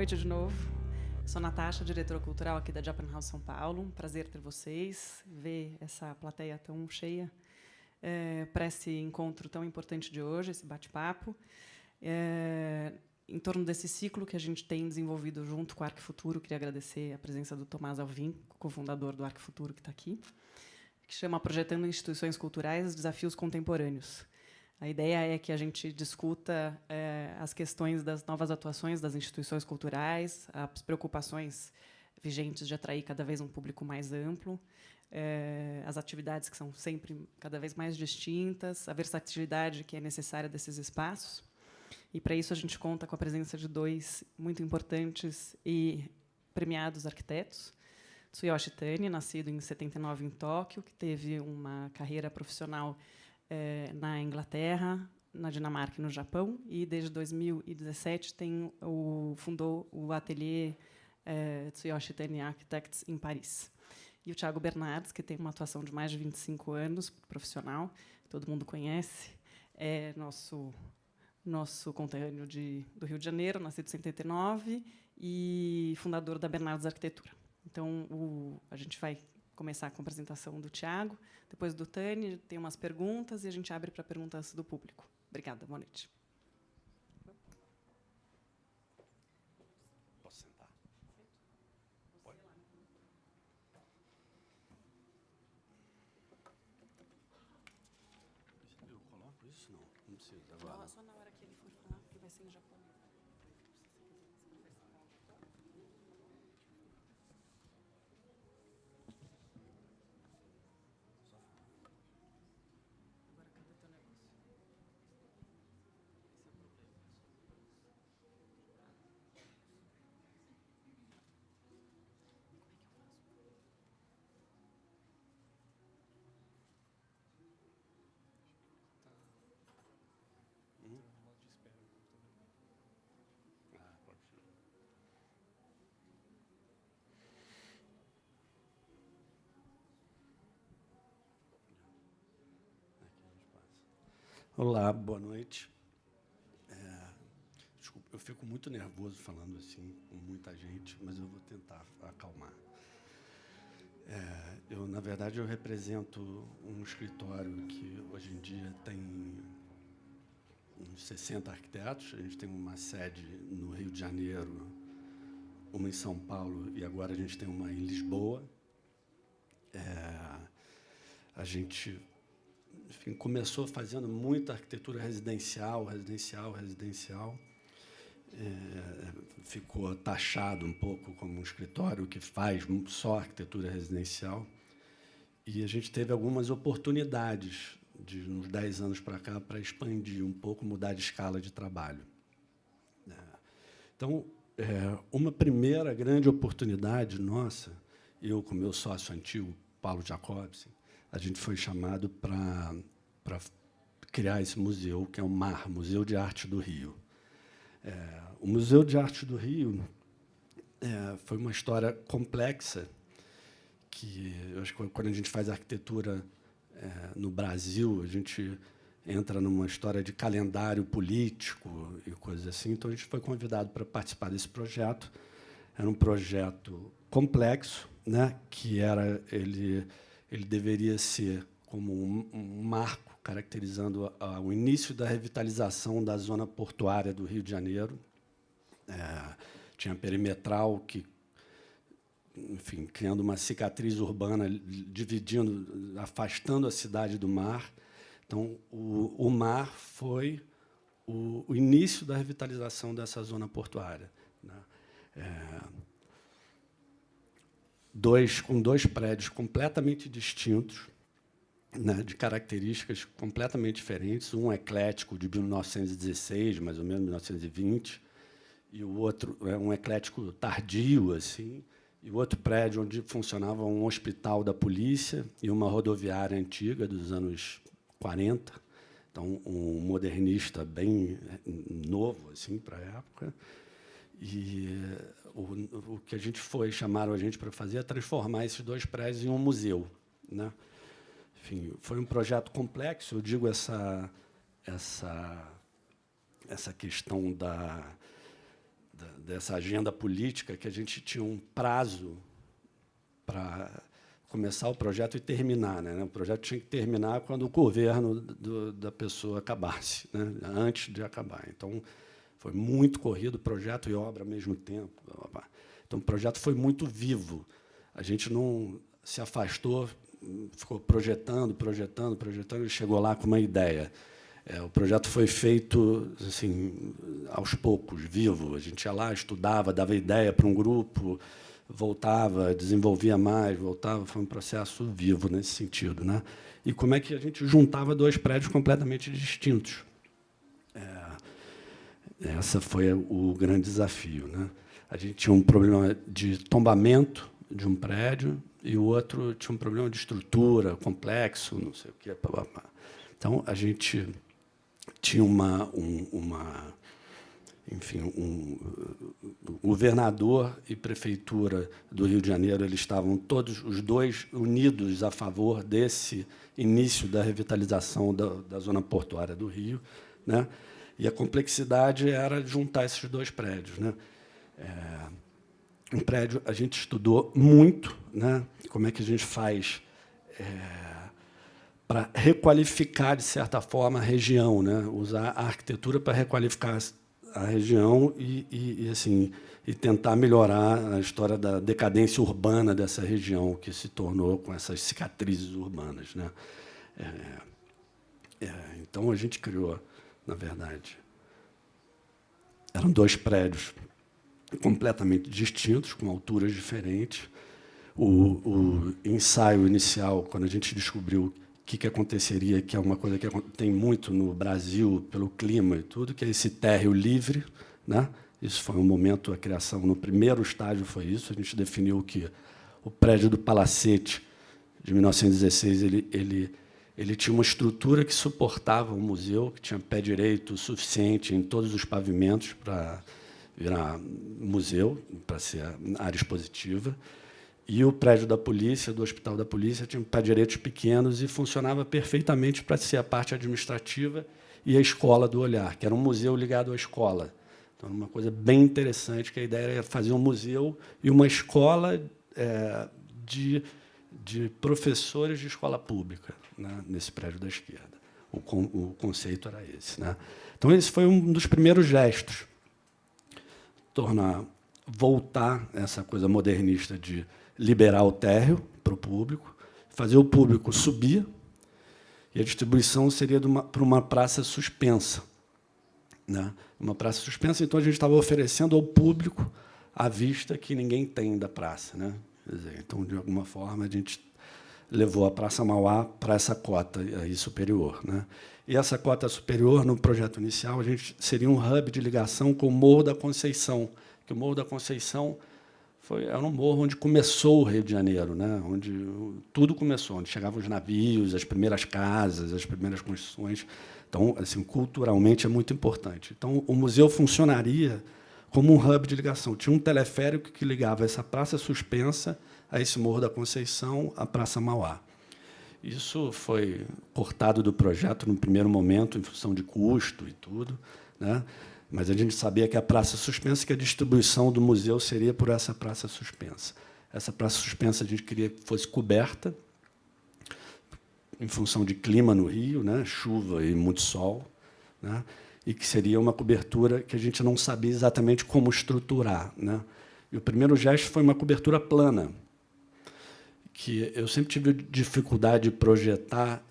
noite de novo. Sou Natasha, diretora cultural aqui da Japan House São Paulo. Um prazer ter vocês, ver essa plateia tão cheia para esse encontro tão importante de hoje, esse bate-papo. Em torno desse ciclo que a gente tem desenvolvido junto com o Arquifuturo, queria agradecer a presença do Tomás Alvim, cofundador do Arquifuturo, que está aqui, que chama Projetando Instituições Culturais, Desafios Contemporâneos. A ideia é que a gente discuta as questões das novas atuações das instituições culturais, as preocupações vigentes de atrair cada vez um público mais amplo, as atividades que são sempre cada vez mais distintas, a versatilidade que é necessária desses espaços. E, para isso, a gente conta com a presença de dois muito importantes e premiados arquitetos. Tsuyoshi Tani, nascido em 79 em Tóquio, que teve uma carreira profissional na Inglaterra, na Dinamarca e no Japão, e desde 2017 fundou o ateliê Tsuyoshi Tani Architects em Paris. E o Thiago Bernardes, que tem uma atuação de mais de 25 anos, profissional, todo mundo conhece, é nosso conterrâneo do Rio de Janeiro, nascido em 79, e fundador da Bernardes Arquitetura. Então, a gente vai começar com a apresentação do Thiago, depois do Tani, tem umas perguntas e a gente abre para perguntas do público. Obrigada, boa noite. Posso sentar? Pode. Eu coloco isso? Não, não precisa agora. Não, só na hora que ele for falar, que vai ser em japonês. Pode ser. Aqui a gente passa. Olá, boa noite. Desculpa, eu fico muito nervoso falando assim com muita gente, mas eu vou tentar acalmar. Na verdade, eu represento um escritório que, hoje em dia, tem uns 60 arquitetos. A gente tem uma sede no Rio de Janeiro, uma em São Paulo, e agora a gente tem uma em Lisboa. A gente, enfim, começou fazendo muita arquitetura residencial. Ficou taxado um pouco como um escritório que faz só arquitetura residencial. E a gente teve algumas oportunidades, de uns 10 anos para cá, para expandir um pouco, mudar de escala de trabalho. Então, uma primeira grande oportunidade nossa, eu com meu sócio antigo, Paulo Jacobsen, a gente foi chamado para criar esse museu, que é o MAR, Museu de Arte do Rio. O Museu de Arte do Rio foi uma história complexa, que eu acho que quando a gente faz arquitetura no Brasil, a gente entra numa história de calendário político e coisas assim. Então, a gente foi convidado para participar desse projeto. Era um projeto complexo, né, que ele deveria ser como um marco caracterizando o início da revitalização da zona portuária do Rio de Janeiro. Tinha a perimetral que, enfim, criando uma cicatriz urbana, afastando a cidade do mar. Então, o mar foi o início da revitalização dessa zona portuária, né? Com dois prédios completamente distintos, né, de características completamente diferentes. Um eclético, de 1916, mais ou menos, 1920, e o outro é um eclético tardio, assim, e o outro prédio onde funcionava um hospital da polícia e uma rodoviária antiga dos anos 40, então um modernista bem novo assim para a época. E o que chamaram a gente para fazer é transformar esses dois prédios em um museu, né? Enfim, foi um projeto complexo. Eu digo essa questão dessa agenda política, que a gente tinha um prazo para começar o projeto e terminar, né? O projeto tinha que terminar quando o governo da pessoa acabasse, né? Antes de acabar. Então, foi muito corrido, projeto e obra ao mesmo tempo. Então, o projeto foi muito vivo. A gente não se afastou, ficou projetando e chegou lá com uma ideia. O projeto foi feito assim, aos poucos, vivo. A gente ia lá, estudava, dava ideia para um grupo, voltava, desenvolvia mais, voltava. Foi um processo vivo nesse sentido, né? E como é que a gente juntava dois prédios completamente distintos? Esse foi o grande desafio, né? A gente tinha um problema de tombamento de um prédio e o outro tinha um problema de estrutura, complexo, não sei o quê. Então, a gente tinha o governador e prefeitura do Rio de Janeiro, eles estavam todos os dois unidos a favor desse início da revitalização da zona portuária do Rio, né? E a complexidade era juntar esses dois prédios, né? Um prédio, a gente estudou muito, né? Como é que a gente faz para requalificar, de certa forma, a região, né? Usar a arquitetura para requalificar a região e tentar melhorar a história da decadência urbana dessa região, que se tornou com essas cicatrizes urbanas, né? Então, a gente criou, na verdade, eram dois prédios completamente distintos, com alturas diferentes. O ensaio inicial, quando a gente descobriu o que aconteceria, que é uma coisa que tem muito no Brasil, pelo clima e tudo, que é esse térreo livre, né? Isso foi um momento, a criação, no primeiro estágio foi isso, a gente definiu que o prédio do Palacete, de 1916, ele tinha uma estrutura que suportava o museu, que tinha pé direito suficiente em todos os pavimentos para virar museu, para ser área expositiva. E o prédio da polícia, do Hospital da Polícia, tinha pé direitos pequenos e funcionava perfeitamente para ser a parte administrativa e a Escola do Olhar, que era um museu ligado à escola. Então, uma coisa bem interessante, que a ideia era fazer um museu e uma escola de professores de escola pública, né, nesse prédio da esquerda. O conceito era esse, né? Então, esse foi um dos primeiros gestos, voltar essa coisa modernista de liberar o térreo para o público, fazer o público subir, e a distribuição seria para uma praça suspensa, né? Uma praça suspensa, então a gente estava oferecendo ao público a vista que ninguém tem da praça, né? Quer dizer, então, de alguma forma, a gente levou a Praça Mauá para essa cota aí superior, né? E essa cota superior, no projeto inicial, a gente seria um hub de ligação com o Morro da Conceição, que o Morro da Conceição era um morro onde começou o Rio de Janeiro, né? Onde tudo começou, onde chegavam os navios, as primeiras casas, as primeiras construções. Então, assim, culturalmente é muito importante. Então, o museu funcionaria como um hub de ligação. Tinha um teleférico que ligava essa praça suspensa a esse Morro da Conceição, a Praça Mauá. Isso foi cortado do projeto no primeiro momento, em função de custo e tudo, né? Mas a gente sabia que a praça suspensa, que a distribuição do museu seria por essa praça suspensa. Essa praça suspensa a gente queria que fosse coberta, em função de clima no Rio, né? Chuva e muito sol, né? E que seria uma cobertura que a gente não sabia exatamente como estruturar, né? E o primeiro gesto foi uma cobertura plana, que eu sempre tive dificuldade de projetar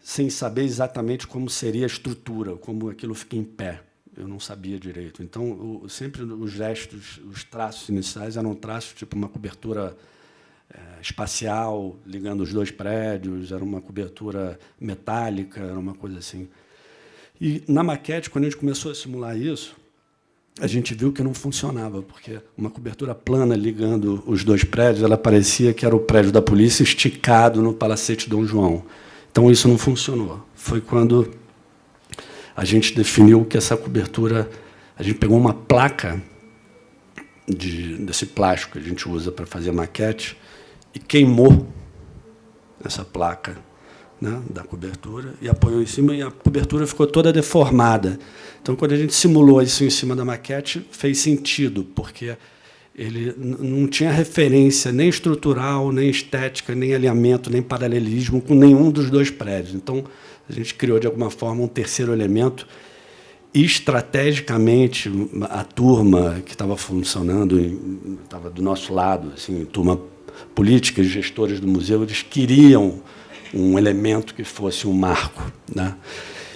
sem saber exatamente como seria a estrutura, como aquilo fica em pé. Eu não sabia direito. Então, sempre os gestos, os traços iniciais eram traços tipo uma cobertura espacial, ligando os dois prédios, era uma cobertura metálica, era uma coisa assim. E, na maquete, quando a gente começou a simular isso, a gente viu que não funcionava, porque uma cobertura plana ligando os dois prédios, ela parecia que era o prédio da polícia esticado no Palacete Dom João. Então, isso não funcionou. Foi quando a gente definiu que essa cobertura... A gente pegou uma placa desse plástico que a gente usa para fazer maquete e queimou essa placa né, da cobertura, e apoiou em cima, e a cobertura ficou toda deformada. Então, quando a gente simulou isso em cima da maquete, fez sentido, porque ele não tinha referência nem estrutural, nem estética, nem alinhamento, nem paralelismo com nenhum dos dois prédios. Então, a gente criou, de alguma forma, um terceiro elemento. E, estrategicamente, a turma que estava funcionando, estava do nosso lado, assim, turma política e gestores do museu, eles queriam um elemento que fosse um marco, né?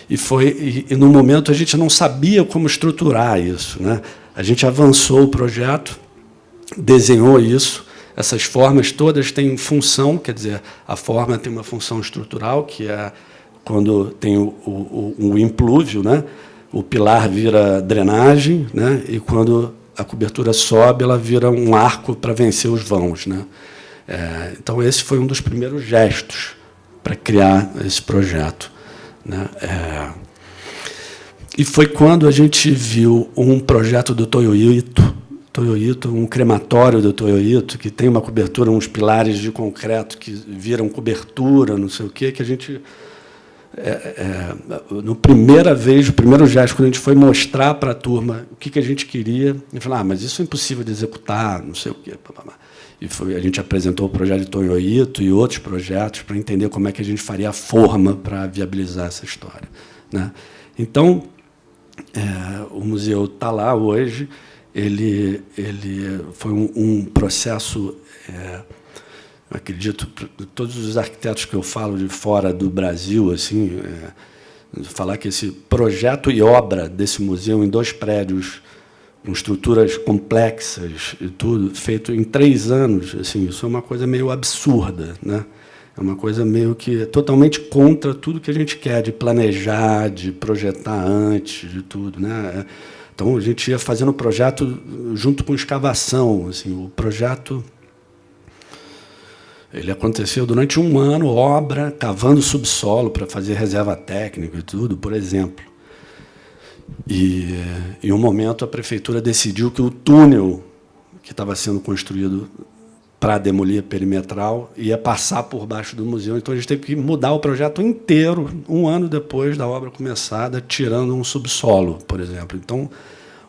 E no momento, a gente não sabia como estruturar isso, né? A gente avançou o projeto, desenhou isso, essas formas todas têm função, quer dizer, a forma tem uma função estrutural, que é quando tem o implúvio, né? O pilar vira drenagem, né? E, quando a cobertura sobe, ela vira um arco para vencer os vãos, né? Então, esse foi um dos primeiros gestos para criar esse projeto, né? E foi quando a gente viu um projeto do Toyo Ito, um crematório do Toyo Ito, que tem uma cobertura, uns pilares de concreto que viram cobertura, não sei o quê, que a gente... no primeira vez, o primeiro gesto, quando a gente foi mostrar para a turma o que a gente queria, ele falou, mas isso é impossível de executar, não sei o quê. E a gente apresentou o projeto de Toyo Ito e outros projetos para entender como é que a gente faria a forma para viabilizar essa história, né? Então, o museu está lá hoje. Ele foi um processo, acredito, todos os arquitetos que eu falo de fora do Brasil, assim, falar que esse projeto e obra desse museu em 2 prédios, com estruturas complexas e tudo, feito em 3 anos, assim, isso é uma coisa meio absurda, né? É uma coisa meio que totalmente contra tudo que a gente quer de planejar, de projetar antes, de tudo, né? Então, a gente ia fazendo o projeto junto com escavação. Assim, o projeto ele aconteceu durante 1 ano, obra, cavando subsolo para fazer reserva técnica e tudo, por exemplo. E, em um momento, a prefeitura decidiu que o túnel que estava sendo construído para demolir a perimetral ia passar por baixo do museu. Então, a gente teve que mudar o projeto inteiro, 1 ano depois da obra começada, tirando um subsolo, por exemplo. Então,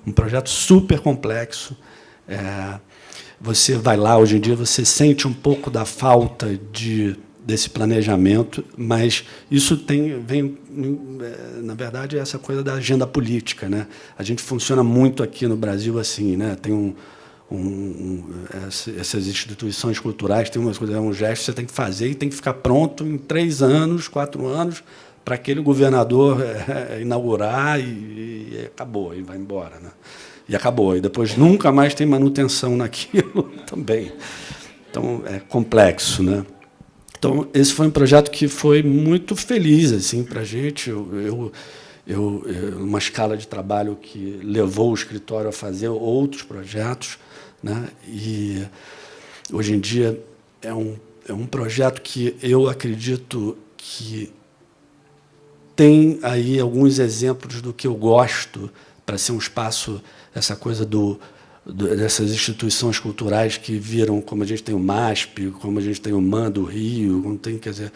um projeto super complexo. Você vai lá, hoje em dia, você sente um pouco da falta desse planejamento, mas isso vem, na verdade, essa coisa da agenda política, né? A gente funciona muito aqui no Brasil assim, né? Tem essas instituições culturais têm umas coisas, um gesto que você tem que fazer e tem que ficar pronto em 3 anos, 4 anos, para aquele governador inaugurar e acabou, e vai embora, né? E acabou, e depois nunca mais tem manutenção naquilo também. Então, é complexo, né? Então, esse foi um projeto que foi muito feliz assim, para a gente. Uma escala de trabalho que levou o escritório a fazer outros projetos, né? E, hoje em dia, é um projeto que eu acredito que tem aí alguns exemplos do que eu gosto para ser um espaço, essa coisa dessas instituições culturais que viram, como a gente tem o MASP, como a gente tem o MAN do Rio, como tem, quer dizer,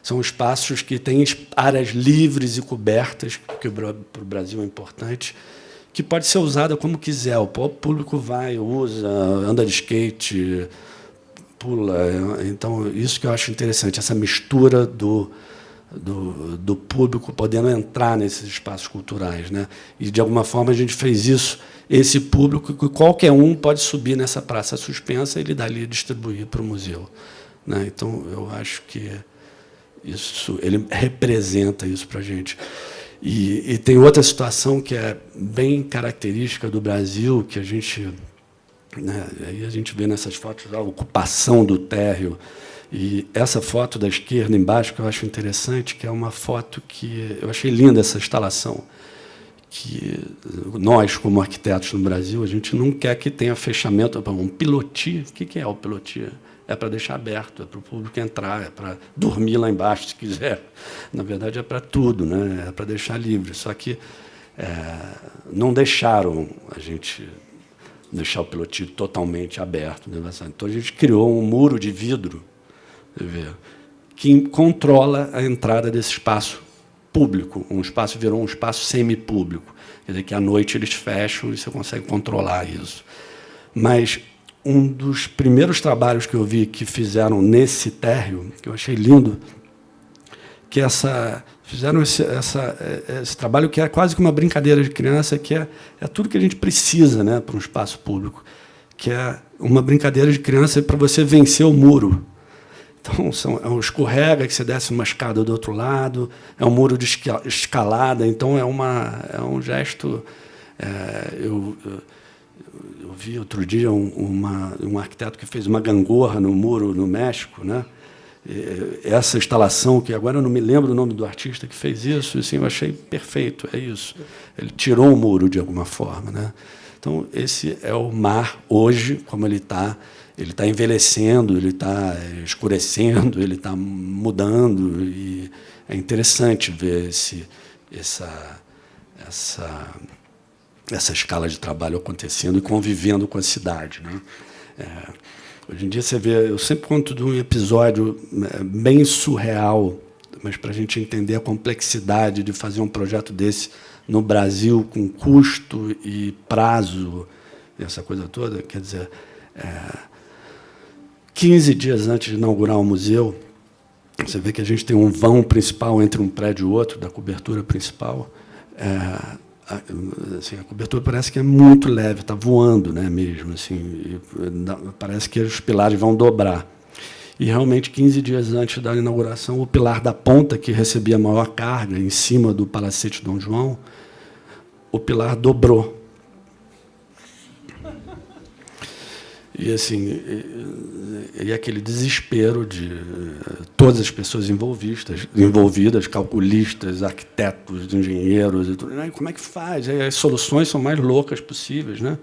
são espaços que têm áreas livres e cobertas, que para o Brasil é importante, que pode ser usada como quiser. O público vai, usa, anda de skate, pula. Então, isso que eu acho interessante, essa mistura do público podendo entrar nesses espaços culturais, né? E, de alguma forma, a gente fez isso, esse público, que qualquer um pode subir nessa praça suspensa e, dali, distribuir para o museu, né? Então, eu acho que ele representa isso para a gente. E tem outra situação que é bem característica do Brasil, que a gente, né, aí a gente vê nessas fotos a ocupação do térreo. E essa foto da esquerda, embaixo, que eu acho interessante, que é uma foto que eu achei linda, essa instalação, que nós, como arquitetos no Brasil, a gente não quer que tenha fechamento. Um pilotis, o que é o pilotis? É para deixar aberto, é para o público entrar, é para dormir lá embaixo, se quiser. Na verdade, é para tudo, né? É para deixar livre. Só que não deixaram a gente deixar o pilotis totalmente aberto, né? Então, a gente criou um muro de vidro, que controla a entrada desse espaço público. Um espaço virou um espaço semipúblico. Quer dizer, que à noite eles fecham e você consegue controlar isso. Mas um dos primeiros trabalhos que eu vi que fizeram nesse térreo, que eu achei lindo, que fizeram esse trabalho que é quase que uma brincadeira de criança, que é tudo que a gente precisa, né, para um espaço público, que é uma brincadeira de criança para você vencer o muro. Então, é um escorrega que você desce uma escada do outro lado, é um muro de escalada, então é um gesto. Eu vi outro dia um arquiteto que fez uma gangorra no muro no México, né? Essa instalação, que agora eu não me lembro o nome do artista que fez isso, assim, eu achei perfeito, é isso. Ele tirou o muro de alguma forma, né? Então, esse é o mar hoje, como ele está. Ele está envelhecendo, ele está escurecendo, ele está mudando, e é interessante ver essa escala de trabalho acontecendo e convivendo com a cidade, né? Hoje em dia você vê, eu sempre conto de um episódio bem surreal, mas para a gente entender a complexidade de fazer um projeto desse no Brasil, com custo e prazo, essa coisa toda, quer dizer, 15 dias antes de inaugurar o museu, você vê que a gente tem um vão principal entre um prédio e outro, da cobertura principal. Assim, a cobertura parece que é muito leve, está voando, né, mesmo. Assim, parece que os pilares vão dobrar. E, realmente, 15 dias antes da inauguração, o pilar da ponta, que recebia a maior carga, em cima do Palacete Dom João, o pilar dobrou. E, assim, aquele desespero de todas as pessoas envolvidas, calculistas, arquitetos, engenheiros, e tudo. Como é que faz? As soluções são mais loucas possíveis, né?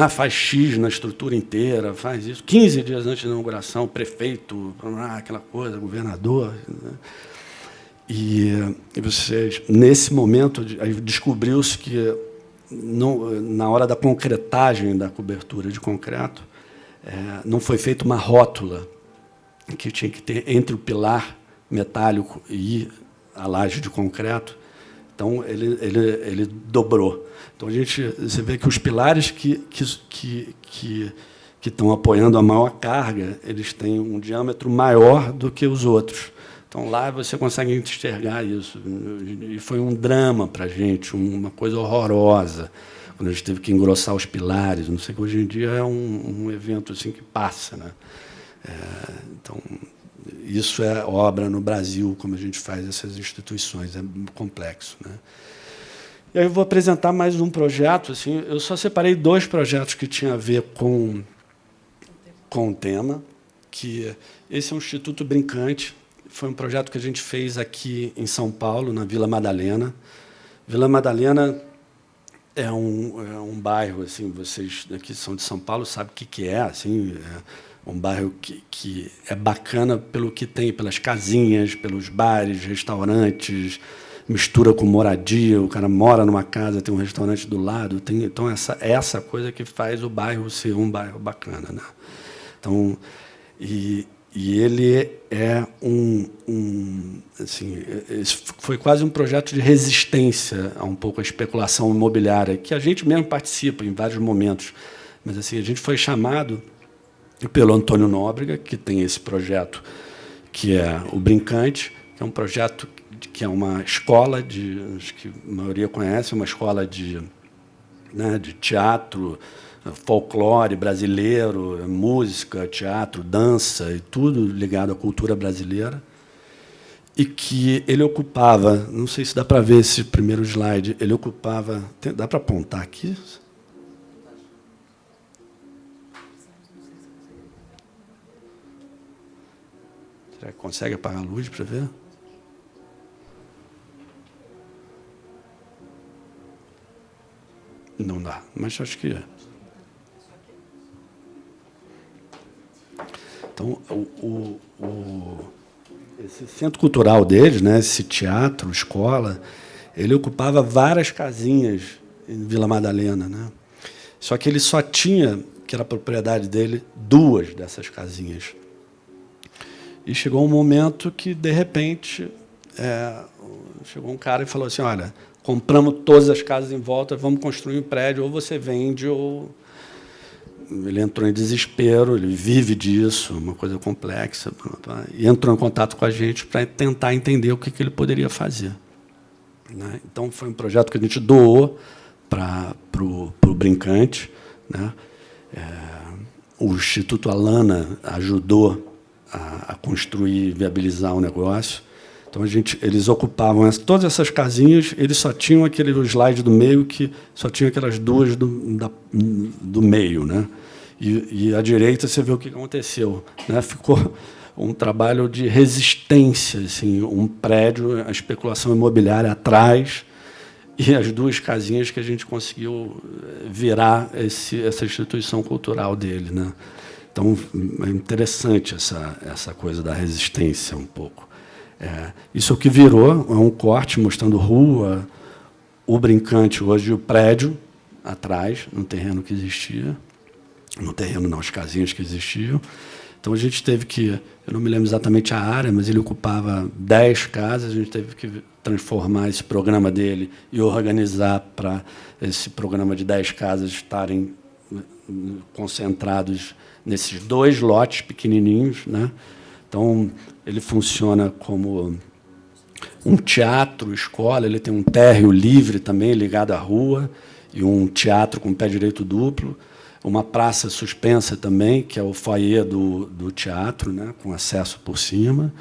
Faz X na estrutura inteira, faz isso. 15 dias antes da inauguração, prefeito, aquela coisa, governador. Né? E vocês, nesse momento, descobriu-se que na hora da concretagem da cobertura de concreto, não foi feita uma rótula que tinha que ter entre o pilar metálico e a laje de concreto. Então, ele dobrou. Então, você vê que os pilares que estão apoiando a maior carga, eles têm um diâmetro maior do que os outros. Então, lá você consegue enxergar isso. E foi um drama para a gente, uma coisa horrorosa, quando a gente teve que engrossar os pilares. Não sei, que hoje em dia é um evento assim que passa, né? Então, isso é obra no Brasil, como a gente faz essas instituições, é complexo, né? E aí eu vou apresentar mais um projeto. Assim, eu só separei 2 projetos que tinham a ver com o tema, que esse é um Instituto Brincante. Foi um projeto que a gente fez aqui em São Paulo, na Vila Madalena. Vila Madalena é um bairro, assim, vocês aqui são de São Paulo, sabem o que é, assim, um bairro que é bacana pelo que tem, pelas casinhas, pelos bares, restaurantes, mistura com moradia, o cara mora numa casa, tem um restaurante do lado, então essa coisa que faz o bairro ser um bairro bacana, né? Então, e ele é assim, foi quase um projeto de resistência a um pouco a especulação imobiliária, que a gente mesmo participa em vários momentos, mas assim a gente foi chamado pelo Antônio Nóbrega, que tem esse projeto que é o Brincante, que é um projeto que é uma escola acho que a maioria conhece, uma escola de teatro, folclore brasileiro, música, teatro, dança e tudo ligado à cultura brasileira, e que ele ocupava, não sei se dá para ver esse primeiro slide, ele ocupava, dá para apontar aqui? Será que consegue apagar a luz para ver? Não dá, mas acho que é. Então, esse centro cultural deles, né, esse teatro, escola, ele ocupava várias casinhas em Vila Madalena, né? Só que ele só tinha, que era a propriedade dele, 2 dessas casinhas. E chegou um momento que, de repente, chegou um cara e falou assim, olha, compramos todas as casas em volta, vamos construir um prédio, ou você vende, ou... Ele entrou em desespero, ele vive disso, uma coisa complexa, e entrou em contato com a gente para tentar entender o que ele poderia fazer. Né? Então, foi um projeto que a gente doou para o Brincante. Né? O Instituto Alana ajudou a construir e viabilizar o negócio. Então, eles ocupavam todas essas casinhas, eles só tinham aquele slide do meio, que só tinha aquelas duas do meio. Né? E à direita, você vê o que aconteceu. Né? Ficou um trabalho de resistência, assim, um prédio, a especulação imobiliária atrás, e as duas casinhas que a gente conseguiu virar essa instituição cultural dele. Né? Então, é interessante essa coisa da resistência, um pouco. Isso é o que virou, é um corte mostrando rua, o Brincante, hoje o prédio, atrás, no terreno que existia, no terreno não, as casinhas que existiam. Então, a gente teve que, eu não me lembro exatamente a área, mas ele ocupava 10 casas, a gente teve que transformar esse programa dele e organizar para esse programa de 10 casas estarem concentrados nesses 2 lotes pequenininhos. Né? Então, ele funciona como um teatro, escola, ele tem um térreo livre também, ligado à rua, e um teatro com pé direito duplo, uma praça suspensa também, que é o foyer do teatro, né, com acesso por cima.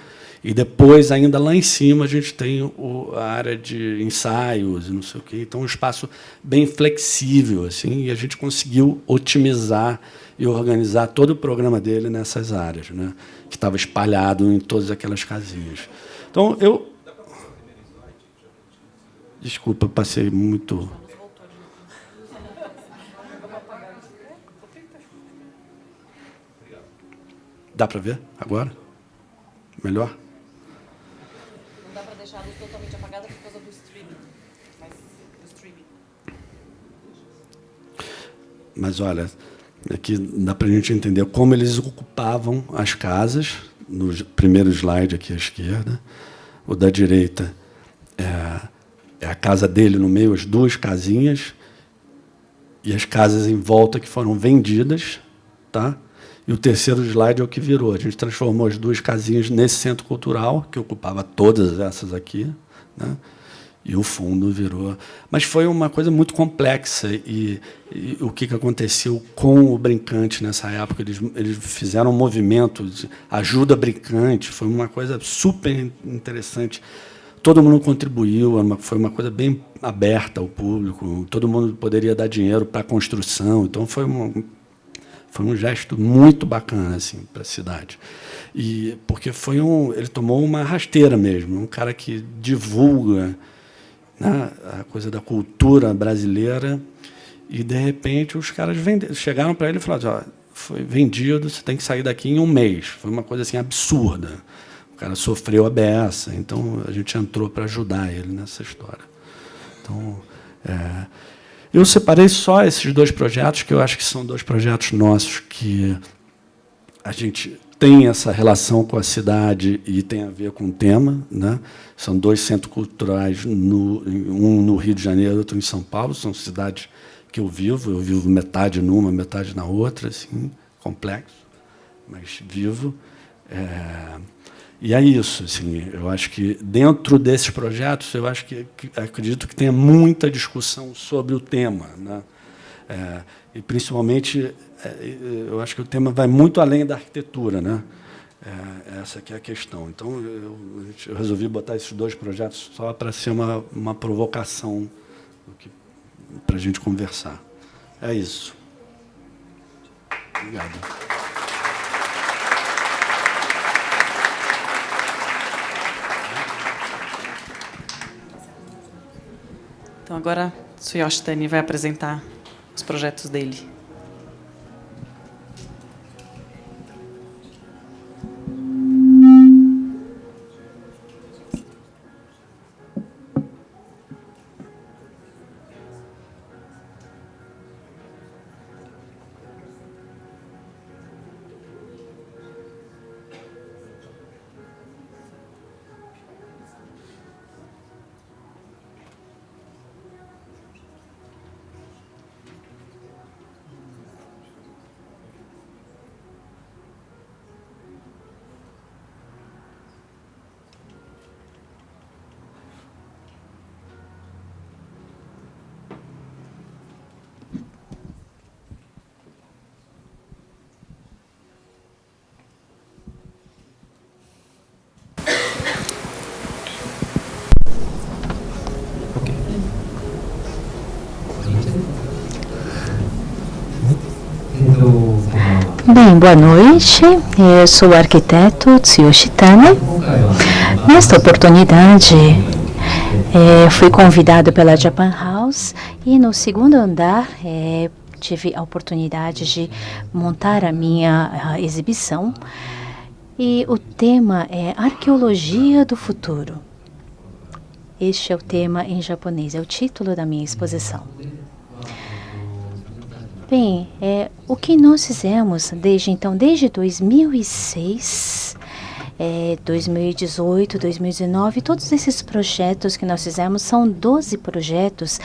E depois, ainda lá em cima, a gente tem a área de ensaios e não sei o quê. Então, um espaço bem flexível, assim, e a gente conseguiu otimizar e organizar todo o programa dele nessas áreas, né, que estava espalhado em todas aquelas casinhas. Então, desculpa, passei muito... Dá para ver agora? Melhor? Não dá para deixar a luz totalmente apagada por causa do streaming. Mas, olha, aqui dá para a gente entender como eles ocupavam as casas. No primeiro slide, aqui à esquerda. O da direita é a casa dele no meio, as 2 casinhas, e as casas em volta que foram vendidas. Tá? E o terceiro slide é o que virou. A gente transformou as 2 casinhas nesse centro cultural, que ocupava todas essas aqui, né? E o fundo virou... Mas foi uma coisa muito complexa. E o que aconteceu com o Brincante nessa época? Eles fizeram um movimento de ajuda Brincante, foi uma coisa super interessante. Todo mundo contribuiu, foi uma coisa bem aberta ao público, todo mundo poderia dar dinheiro para a construção. Então, foi um gesto muito bacana assim, para a cidade. Porque ele tomou uma rasteira mesmo, um cara que divulga, né, a coisa da cultura brasileira, e, de repente, os caras chegaram para ele e falaram assim, foi vendido, você tem que sair daqui em 1 mês. Foi uma coisa assim, absurda. O cara sofreu a beça, então a gente entrou para ajudar ele nessa história. Então, eu separei só esses 2 projetos, que eu acho que são 2 projetos nossos que a gente tem essa relação com a cidade e tem a ver com o tema. Né? São 2 centros culturais, um no Rio de Janeiro, outro em São Paulo. São cidades que eu vivo metade numa, metade na outra, assim, complexo, mas vivo. E é isso. Assim, eu acho que, dentro desses projetos, eu acho acredito que tenha muita discussão sobre o tema. Né? E, principalmente, eu acho que o tema vai muito além da arquitetura. Né? Essa que é a questão. Então, eu resolvi botar esses 2 projetos só para ser uma provocação para a gente conversar. É isso. Obrigado. Então, agora, o Suyoshi Tani vai apresentar os projetos dele. Bem, boa noite. Eu sou o arquiteto Tsuyoshi Tane. Nesta oportunidade, fui convidado pela Japan House e no segundo andar tive a oportunidade de montar a minha exibição. E o tema é Arqueologia do Futuro. Este é o tema em japonês, é o título da minha exposição. Bem, o que nós fizemos desde 2006, 2018, 2019, todos esses projetos que nós fizemos são 12 projetos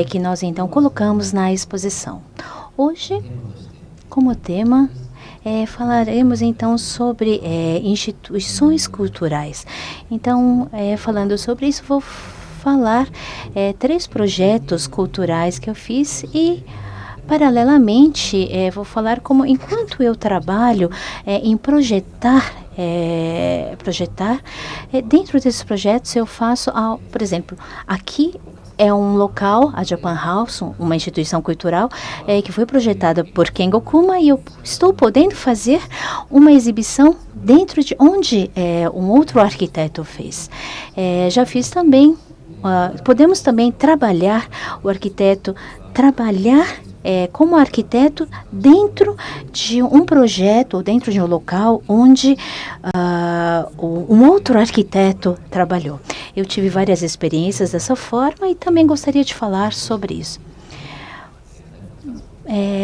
que nós então colocamos na exposição. Hoje, como tema, falaremos então sobre instituições culturais. Então, falando sobre isso, vou falar 3 projetos culturais que eu fiz e paralelamente, vou falar como, enquanto eu trabalho em projetar, dentro desses projetos eu faço, por exemplo, aqui é um local, a Japan House, uma instituição cultural, que foi projetada por Kengo Kuma, e eu estou podendo fazer uma exibição dentro de onde um outro arquiteto fez. Já fiz também, podemos também trabalhar, o arquiteto trabalhar como arquiteto dentro de um projeto, ou dentro de um local onde um outro arquiteto trabalhou. Eu tive várias experiências dessa forma e também gostaria de falar sobre isso.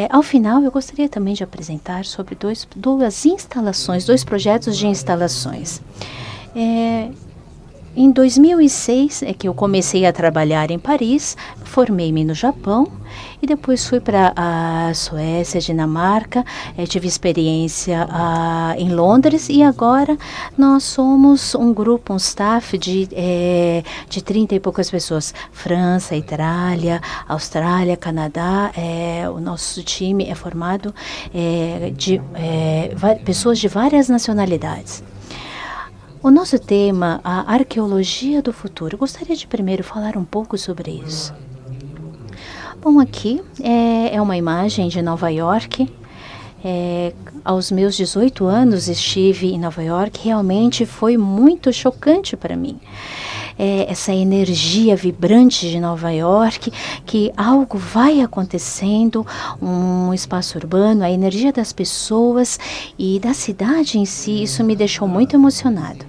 Ao final, eu gostaria também de apresentar sobre duas instalações, 2 projetos de instalações. Em 2006 é que eu comecei a trabalhar em Paris, formei-me no Japão e depois fui para a Suécia, Dinamarca, tive experiência em Londres e agora nós somos um grupo, um staff de 30 e poucas pessoas. França, Itália, Austrália, Canadá, o nosso time é formado de pessoas de várias nacionalidades. O nosso tema, a arqueologia do futuro. Eu gostaria de primeiro falar um pouco sobre isso. Bom, aqui é uma imagem de Nova York. Aos meus 18 anos estive em Nova York. Realmente foi muito chocante para mim. Essa energia vibrante de Nova York, que algo vai acontecendo, um espaço urbano, a energia das pessoas e da cidade em si, isso me deixou muito emocionado.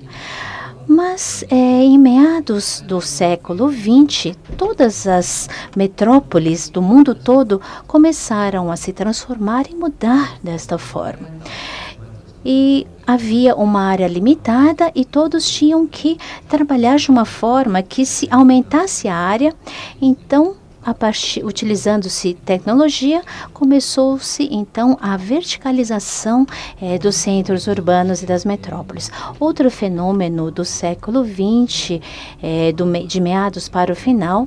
Mas em meados do século XX, todas as metrópoles do mundo todo começaram a se transformar e mudar desta forma. E havia uma área limitada e todos tinham que trabalhar de uma forma que se aumentasse a área. Então, utilizando-se tecnologia, começou-se então a verticalização dos centros urbanos e das metrópoles. Outro fenômeno do século XX, de meados para o final,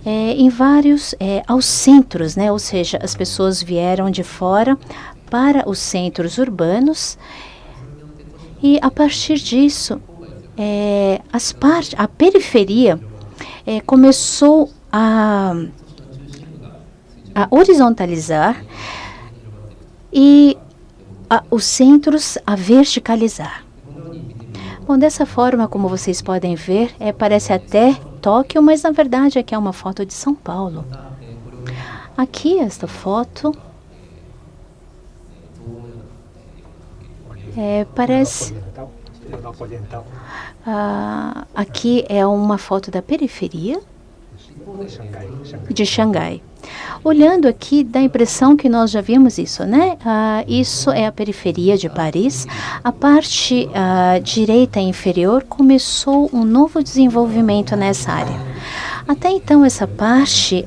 em vários aos centros, né? Ou seja, as pessoas vieram de fora para os centros urbanos e a partir disso a periferia começou a horizontalizar e os centros a verticalizar. Bom, dessa forma, como vocês podem ver, parece até Tóquio, mas na verdade aqui é uma foto de São Paulo. Aqui esta foto parece... aqui é uma foto da periferia de Xangai. Olhando aqui, dá a impressão que nós já vimos isso, né? Isso é a periferia de Paris. A parte direita inferior começou um novo desenvolvimento nessa área. Até então, essa parte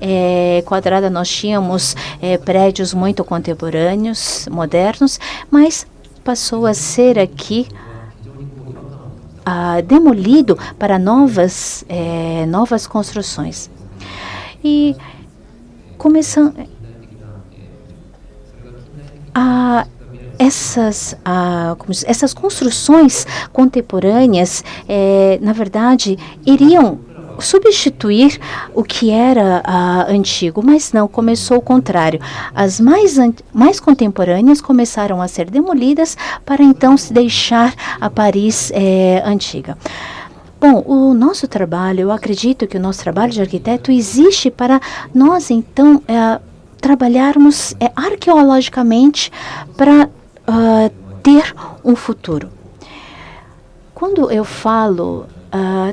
quadrada, nós tínhamos prédios muito contemporâneos, modernos, mas passou a ser aqui demolido para novas construções. E começando essas construções contemporâneas, na verdade, iriam substituir o que era antigo, mas não, começou o contrário. As mais contemporâneas começaram a ser demolidas para então se deixar a Paris antiga. Bom, o nosso trabalho, eu acredito que o nosso trabalho de arquiteto existe para nós então trabalharmos arqueologicamente para ter um futuro. Quando eu falo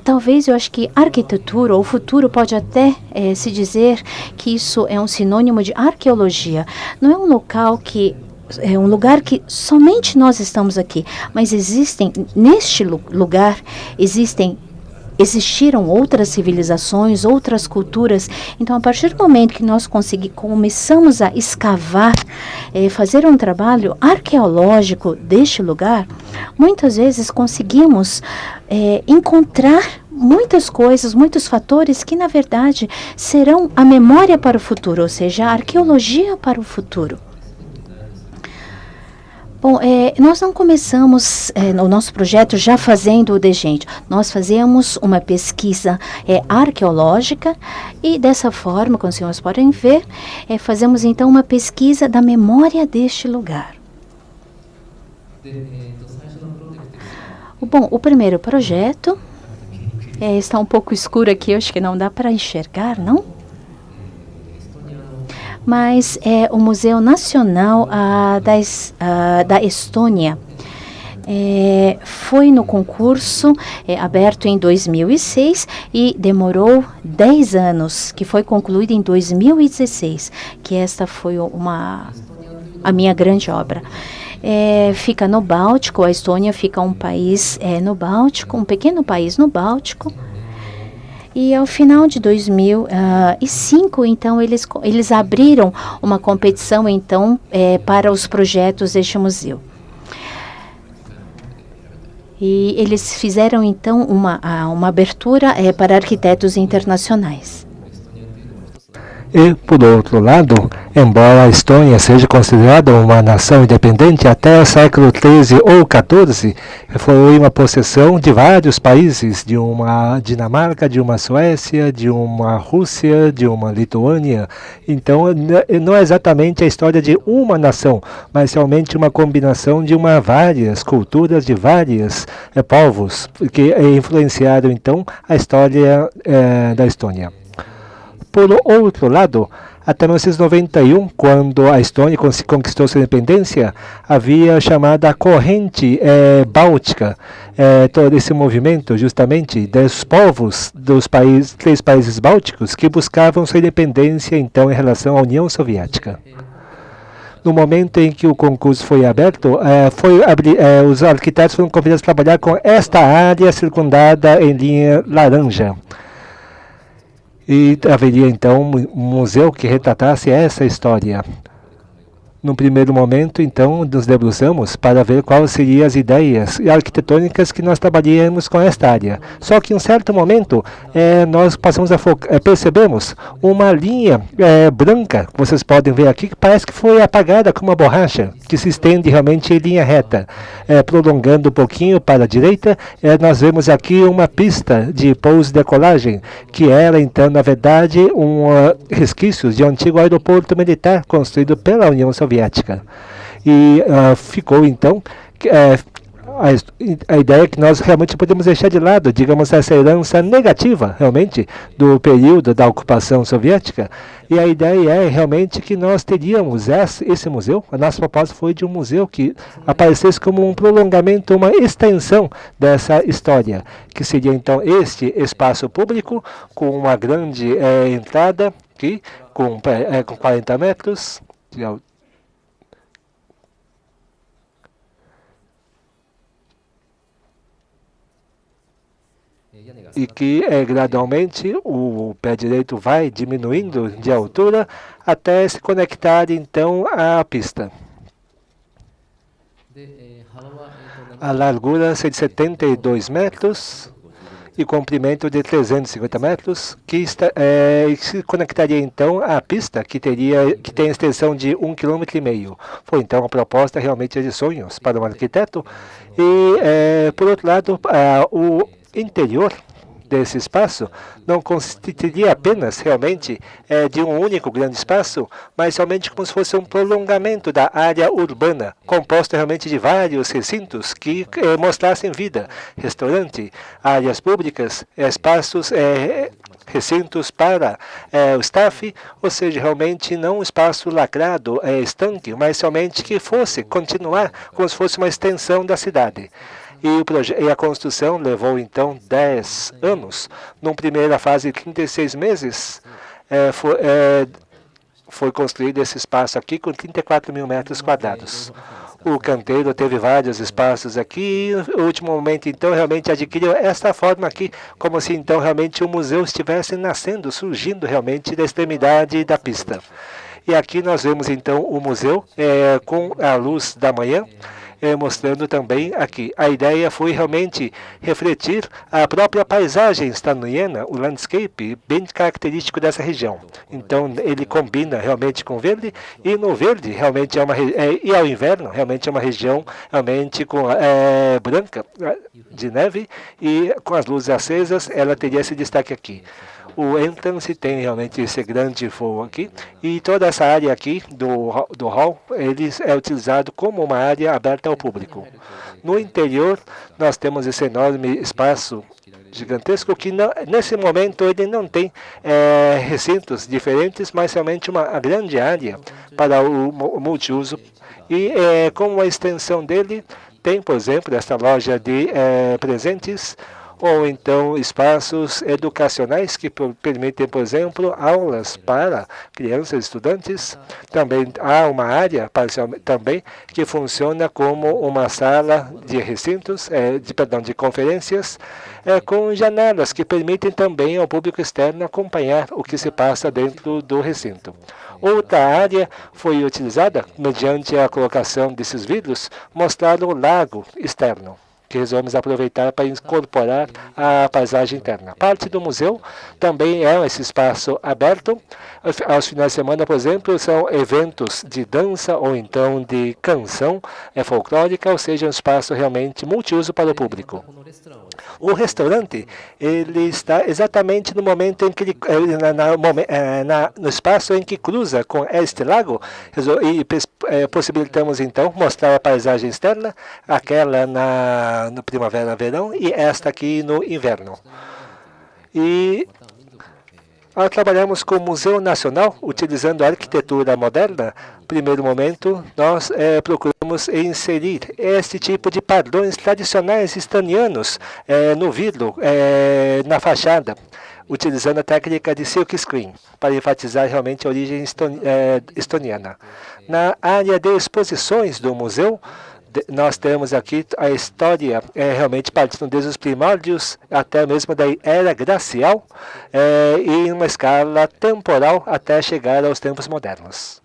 talvez eu acho que arquitetura ou futuro pode até se dizer que isso é um sinônimo de arqueologia. Não é um local que é um lugar que somente nós estamos aqui, mas neste lugar existiram outras civilizações, outras culturas. Então, a partir do momento que nós começamos a escavar, fazer um trabalho arqueológico deste lugar, muitas vezes conseguimos encontrar muitas coisas, muitos fatores que, na verdade, serão a memória para o futuro, ou seja, a arqueologia para o futuro. Bom, nós não começamos o nosso projeto já fazendo o degente. Nós fazemos uma pesquisa arqueológica e, dessa forma, como os senhores podem ver, fazemos então uma pesquisa da memória deste lugar. Bom, o primeiro projeto está um pouco escuro aqui, acho que não dá para enxergar, não? Mas é o Museu Nacional da Estônia. Foi no concurso aberto em 2006 e demorou 10 anos, que foi concluído em 2016, que esta foi a minha grande obra. Fica no Báltico, a Estônia fica um país no Báltico, um pequeno país no Báltico. E ao final de 2005, então, eles abriram uma competição, então, para os projetos deste museu. E eles fizeram, então, uma abertura para arquitetos internacionais. E, por outro lado, embora a Estônia seja considerada uma nação independente até o século XIII ou XIV, foi uma possessão de vários países, de uma Dinamarca, de uma Suécia, de uma Rússia, de uma Lituânia. Então, não é exatamente a história de uma nação, mas realmente uma combinação de várias culturas, de vários povos, que influenciaram, então, a história da Estônia. Por outro lado, até 1991, quando a Estônia conquistou sua independência, havia a chamada corrente báltica, todo esse movimento justamente dos povos dos três países bálticos que buscavam sua independência então em relação à União Soviética. No momento em que o concurso foi aberto, os arquitetos foram convidados a trabalhar com esta área circundada em linha laranja. E haveria, então, um museu que retratasse essa história. No primeiro momento, então, nos debruçamos para ver quais seriam as ideias arquitetônicas que nós trabalharíamos com esta área. Só que, em um certo momento, nós passamos percebemos uma linha branca, que vocês podem ver aqui, que parece que foi apagada com uma borracha, que se estende realmente em linha reta. Prolongando um pouquinho para a direita, nós vemos aqui uma pista de pouso e decolagem, que era, então, na verdade, resquícios de um antigo aeroporto militar construído pela União Soviética. E ficou, então, a ideia que nós realmente podemos deixar de lado, digamos, essa herança negativa, realmente, do período da ocupação soviética. E a ideia é realmente que nós teríamos esse museu. A nossa proposta foi de um museu que aparecesse como um prolongamento, uma extensão dessa história, que seria, então, este espaço público com uma grande entrada aqui, com 40 metros de altura. E que gradualmente o pé direito vai diminuindo de altura até se conectar então à pista. A largura é de 72 metros e comprimento de 350 metros, que se conectaria então à pista, que tem extensão de 1,5 km. Foi então uma proposta realmente de sonhos para um arquiteto. E, por outro lado, o interior desse espaço não consistiria apenas realmente de um único grande espaço, mas realmente como se fosse um prolongamento da área urbana, composto realmente de vários recintos que mostrassem vida, restaurante, áreas públicas, espaços, recintos para o staff, ou seja, realmente não um espaço lacrado, estanque, mas realmente que fosse continuar como se fosse uma extensão da cidade. E a construção levou, então, 10 anos. Numa primeira fase, 36 meses, foi construído esse espaço aqui com 34 mil metros quadrados. O canteiro teve vários espaços aqui e, no último momento, então, realmente adquiriu esta forma aqui, como se, então, realmente o museu estivesse nascendo, surgindo realmente da extremidade da pista. E aqui nós vemos, então, o museu com a luz da manhã, mostrando também aqui. A ideia foi realmente refletir a própria paisagem estaniana, o landscape, bem característico dessa região. Então, ele combina realmente com o verde, e no verde, realmente e ao inverno, realmente é uma região realmente branca, de neve, e com as luzes acesas, ela teria esse destaque aqui. O entrance tem realmente esse grande voo aqui, e toda essa área aqui do hall, ele é utilizado como uma área aberta ao público. No interior, nós temos esse enorme espaço gigantesco que, nesse momento, ele não tem recintos diferentes, mas realmente uma grande área para o multiuso. E como a extensão dele, tem, por exemplo, esta loja de presentes, ou então espaços educacionais que permitem, por exemplo, aulas para crianças e estudantes. Também há uma área também que funciona como uma sala de recintos, de conferências, com janelas que permitem também ao público externo acompanhar o que se passa dentro do recinto. Outra área foi utilizada, mediante a colocação desses vidros, mostrar o lago externo, que resolvemos aproveitar para incorporar a paisagem interna. Parte do museu também é esse espaço aberto. Aos finais de semana, por exemplo, são eventos de dança ou então de canção folclórica, ou seja, um espaço realmente multiuso para o público. O restaurante, ele está exatamente no momento em que ele, no espaço em que cruza com este lago, e possibilitamos então mostrar a paisagem externa, aquela no primavera-verão e esta aqui no inverno. E trabalhamos com o Museu Nacional, utilizando a arquitetura moderna. No primeiro momento, nós procuramos inserir este tipo de padrões tradicionais estonianos no vidro, na fachada, utilizando a técnica de silk screen, para enfatizar realmente a origem estoniana. Na área de exposições do museu, nós temos aqui a história realmente partindo desde os primórdios até mesmo da era glacial e em uma escala temporal até chegar aos tempos modernos.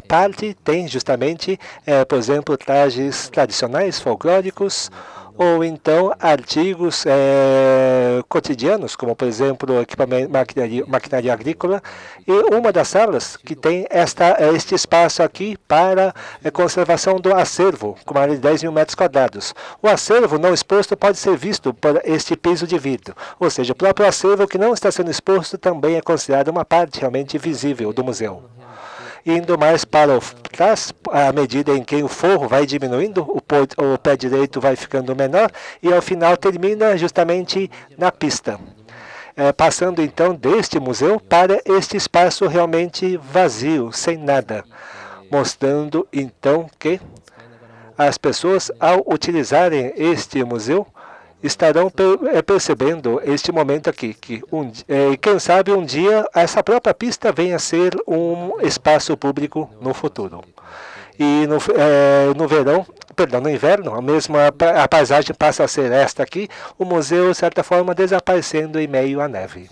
Parte tem justamente, por exemplo, trajes tradicionais folclóricos, ou então artigos cotidianos, como, por exemplo, equipamento, maquinaria agrícola, e uma das salas que tem este espaço aqui para conservação do acervo, com uma área de 10 mil metros quadrados. O acervo não exposto pode ser visto por este piso de vidro, ou seja, o próprio acervo que não está sendo exposto também é considerado uma parte realmente visível do museu. Indo mais para trás, à medida em que o forro vai diminuindo, o pé direito vai ficando menor e, ao final, termina justamente na pista. Passando, então, deste museu para este espaço realmente vazio, sem nada. Mostrando, então, que as pessoas, ao utilizarem este museu, estarão percebendo este momento aqui, que quem sabe um dia essa própria pista venha a ser um espaço público no futuro. E no inverno, a paisagem passa a ser esta aqui, o museu, de certa forma, desaparecendo em meio à neve.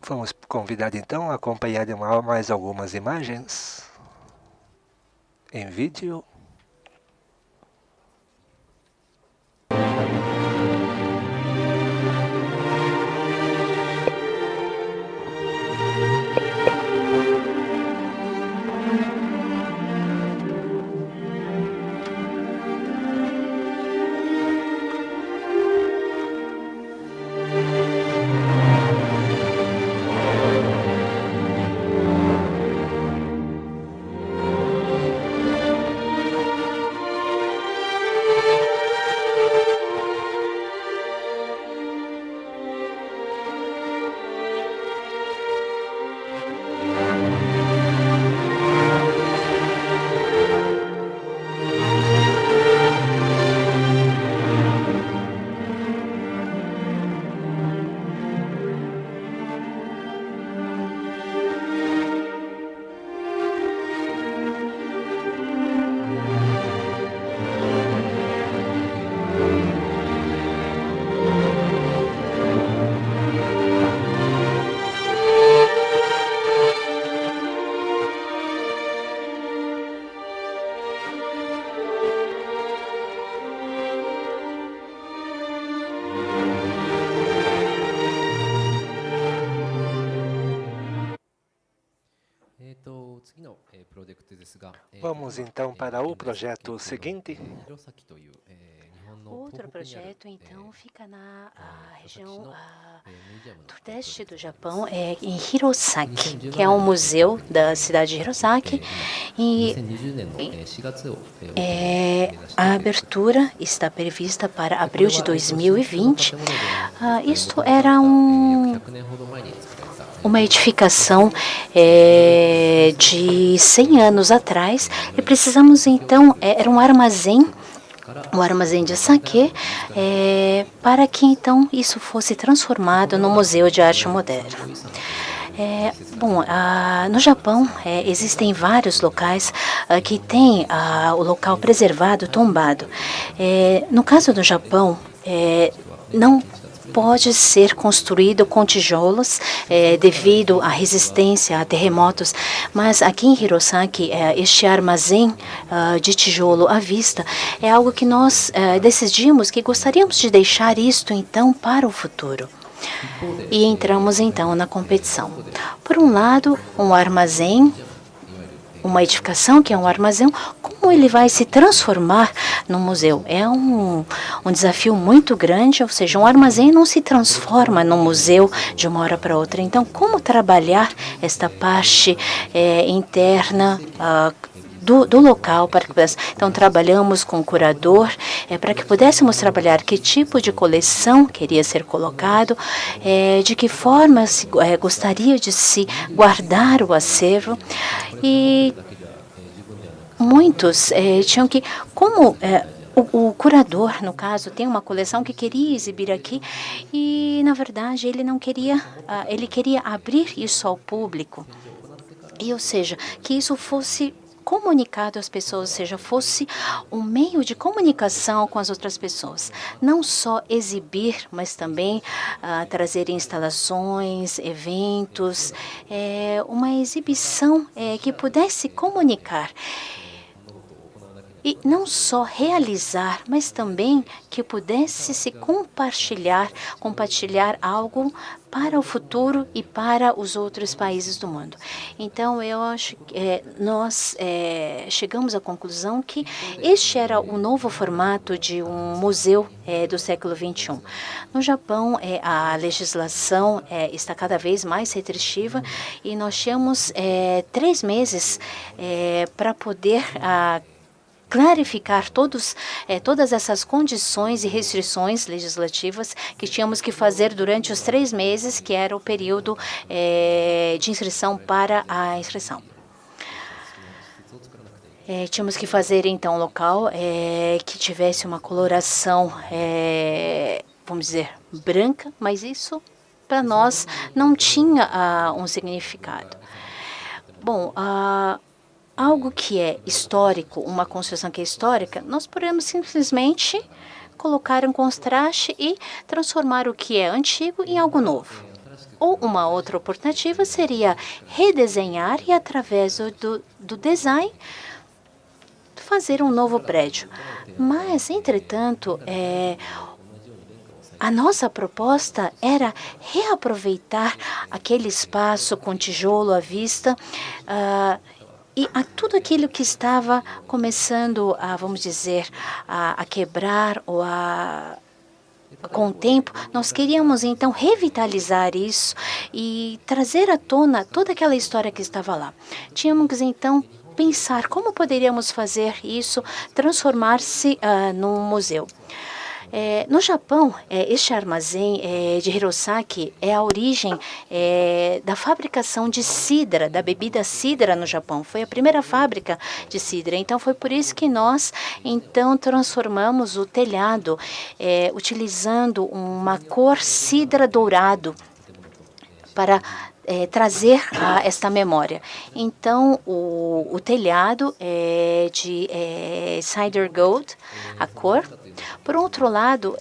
Vamos convidar, então, a acompanhar mais algumas imagens em vídeo. Vamos então para o projeto seguinte. Outro projeto, então, fica na região nordeste do Japão, em Hirosaki, que é um museu da cidade de Hirosaki. E a abertura está prevista para abril de 2020. Isto era uma edificação de 100 anos atrás, e precisamos, então, era um armazém de saquê, para que, então, isso fosse transformado no Museu de Arte Moderna. No Japão, existem vários locais que têm o local preservado, tombado. No caso do Japão, não pode ser construído com tijolos devido à resistência a terremotos, mas aqui em Hirosaki, este armazém de tijolo à vista é algo que nós decidimos que gostaríamos de deixar isto, então, para o futuro. E entramos, então, na competição. Por um lado, um armazém, uma edificação que é um armazém, como ele vai se transformar no museu? É um desafio muito grande, ou seja, um armazém não se transforma no museu de uma hora para outra. Então, como trabalhar esta parte interna do local para que pudesse. Então, trabalhamos com o curador para que pudéssemos trabalhar que tipo de coleção queria ser colocado, de que forma se gostaria de se guardar o acervo. E muitos tinham que, como o curador, no caso, tem uma coleção que queria exibir aqui e, na verdade, ele não queria, ele queria abrir isso ao público. E, ou seja, que isso fosse comunicado às pessoas, ou seja, fosse um meio de comunicação com as outras pessoas. Não só exibir, mas também trazer instalações, eventos, uma exibição que pudesse comunicar. E não só realizar, mas também que pudesse se compartilhar algo para o futuro e para os outros países do mundo. Então, eu acho que nós chegamos à conclusão que este era o novo formato de um museu do século XXI. No Japão, a legislação está cada vez mais restritiva e nós tínhamos 3 meses para poder clarificar todas essas condições e restrições legislativas que tínhamos que fazer durante os 3 meses, que era o período de inscrição para a inscrição. Tínhamos que fazer, então, um local que tivesse uma coloração, vamos dizer, branca, mas isso, para nós, não tinha um significado. Bom, algo que é histórico, uma construção que é histórica, nós podemos simplesmente colocar um contraste e transformar o que é antigo em algo novo. Ou uma outra alternativa seria redesenhar e, através do design, fazer um novo prédio. Mas, entretanto, a nossa proposta era reaproveitar aquele espaço com tijolo à vista, e tudo aquilo que estava começando a, vamos dizer, a quebrar ou com o tempo, nós queríamos então revitalizar isso e trazer à tona toda aquela história que estava lá. Tínhamos então pensar como poderíamos fazer isso transformar-se num museu. No Japão, este armazém de Hirosaki é a origem da fabricação de cidra, da bebida cidra no Japão. Foi a primeira fábrica de cidra. Então, foi por isso que nós, então, transformamos o telhado utilizando uma cor cidra dourado para trazer esta memória. Então, o telhado é de Cider Gold, a cor. Por outro lado,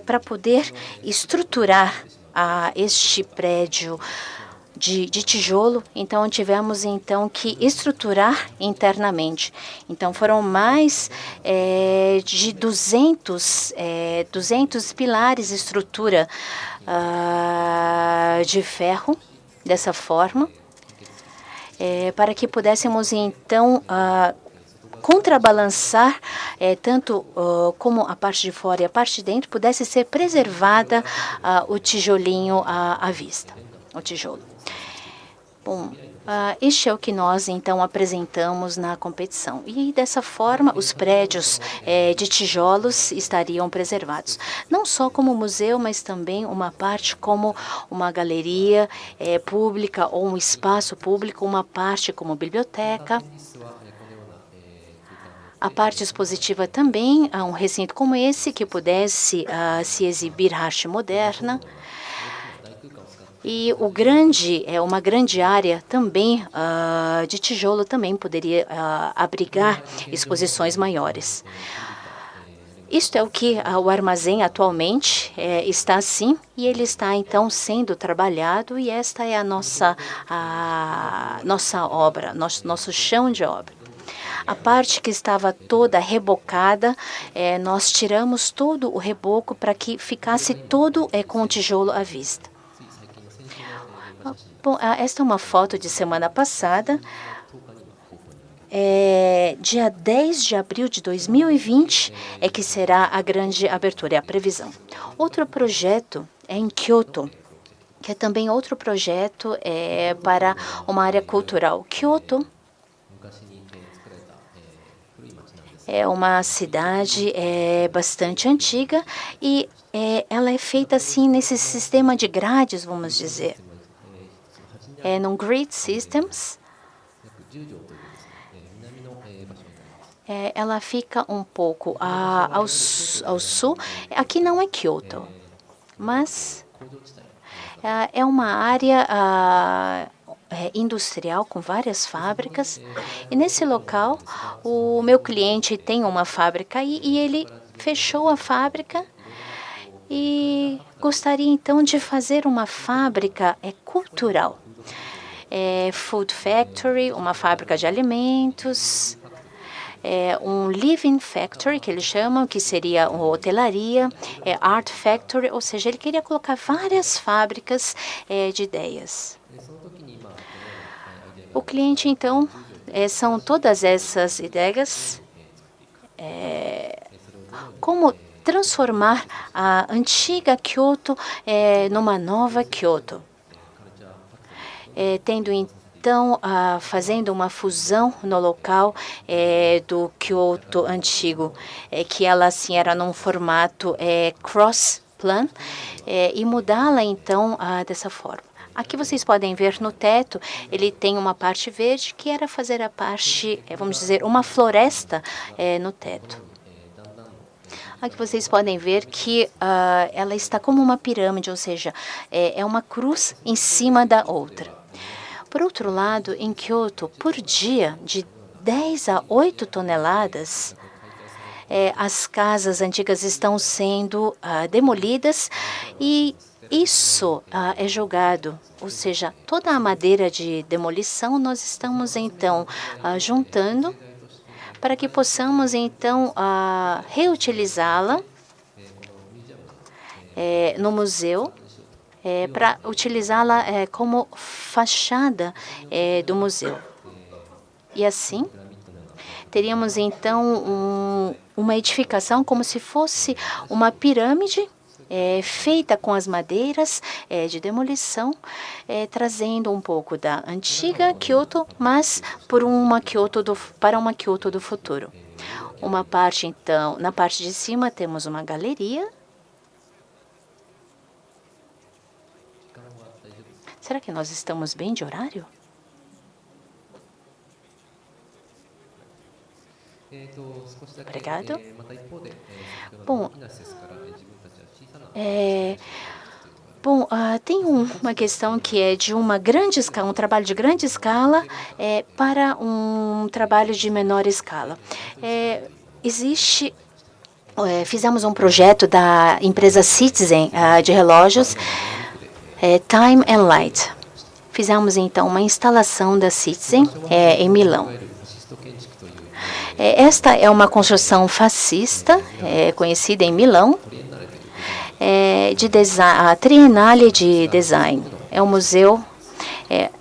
para poder estruturar este prédio de tijolo, então tivemos então que estruturar internamente. Então foram mais de 200 pilares de estrutura de ferro, dessa forma. para que pudéssemos, então, contrabalançar tanto como a parte de fora e a parte de dentro, pudesse ser preservada o tijolinho à vista, o tijolo. Bom, este é o que nós, então, apresentamos na competição. E, dessa forma, os prédios de tijolos estariam preservados. Não só como museu, mas também uma parte como uma galeria pública ou um espaço público, uma parte como biblioteca. A parte expositiva também, um recinto como esse, que pudesse se exibir arte moderna. E uma grande área também de tijolo também poderia abrigar exposições maiores. Isto é o que o armazém atualmente está assim, e ele está então sendo trabalhado, e esta é a nossa obra, nosso chão de obra. A parte que estava toda rebocada, nós tiramos todo o reboco para que ficasse todo com o tijolo à vista. Bom, esta é uma foto de semana passada, dia 10 de abril de 2020 é que será a grande abertura, é a previsão. Outro projeto é em Kyoto, que é também outro projeto para uma área cultural. Kyoto é uma cidade bastante antiga e ela é feita assim nesse sistema de grades, vamos dizer. Num grid systems, ela fica um pouco ao sul. Aqui não é Kyoto, mas é uma área industrial com várias fábricas. E nesse local, o meu cliente tem uma fábrica e ele fechou a fábrica e gostaria então de fazer uma fábrica cultural. Food factory, uma fábrica de alimentos, um living factory, que eles chamam, que seria uma hotelaria, art factory, ou seja, ele queria colocar várias fábricas de ideias. O cliente, então, são todas essas ideias, como transformar a antiga Kyoto numa nova Kyoto. Tendo então fazendo uma fusão no local do Kyoto antigo, que ela assim era num formato cross-plan, e mudá-la então dessa forma. Aqui vocês podem ver no teto, ele tem uma parte verde que era fazer a parte, vamos dizer, uma floresta no teto. Aqui vocês podem ver que ela está como uma pirâmide, ou seja, é uma cruz em cima da outra. Por outro lado, em Kyoto, por dia, de 10 a 8 toneladas, as casas antigas estão sendo demolidas e isso é jogado, ou seja, toda a madeira de demolição nós estamos então juntando para que possamos então reutilizá-la no museu, para utilizá-la como fachada do museu. E assim, teríamos então uma edificação como se fosse uma pirâmide feita com as madeiras de demolição, trazendo um pouco da antiga Kyoto, mas para uma Kyoto do futuro. Uma parte, então, na parte de cima temos uma galeria. Será que nós estamos bem de horário? Obrigado. Bom, tem uma questão que é de uma grande escala, um trabalho de grande escala para um trabalho de menor escala. Fizemos um projeto da empresa Citizen de relógios, Time and Light. Fizemos então uma instalação da Citizen em Milão. Esta é uma construção fascista, conhecida em Milão, a Triennale de Design. É um museu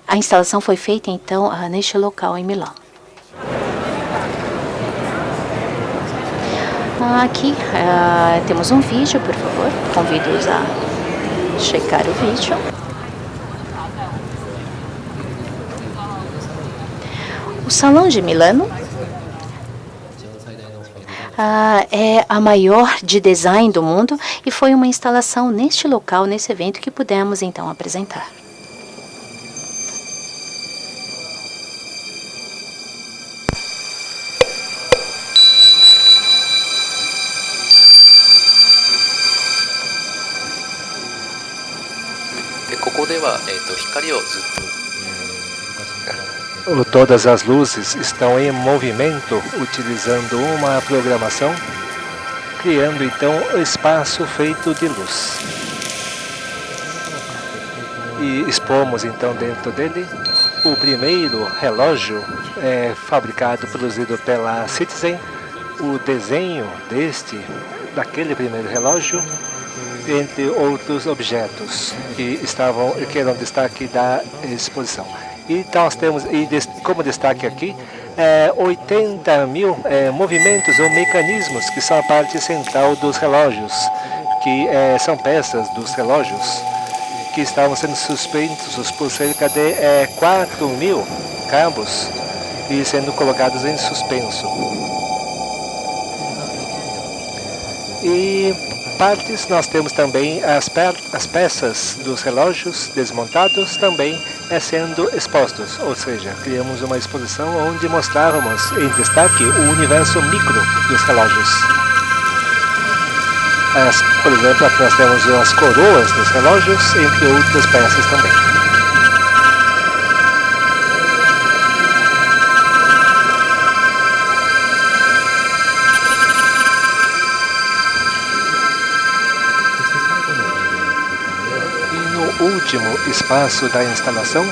A instalação foi feita, então, neste local em Milão. Aqui temos um vídeo, por favor. Convido-os a checar o vídeo. O Salão de Milano é a maior de design do mundo e foi uma instalação neste local, nesse evento, que pudemos então apresentar. Todas as luzes estão em movimento, utilizando uma programação, criando então o espaço feito de luz. E expomos então dentro dele o primeiro relógio fabricado, produzido pela Citizen, o desenho daquele primeiro relógio, entre outros objetos que eram destaque da exposição. Então nós temos, como destaque aqui, 80 mil movimentos ou mecanismos que são a parte central dos relógios, que são peças dos relógios que estavam sendo suspensos por cerca de 4 mil cabos e sendo colocados em suspenso. E partes, nós temos também as peças dos relógios desmontados também sendo expostos, ou seja, criamos uma exposição onde mostrávamos em destaque o universo micro dos relógios. Por exemplo, aqui nós temos as coroas dos relógios, entre outras peças também. No último espaço da instalação,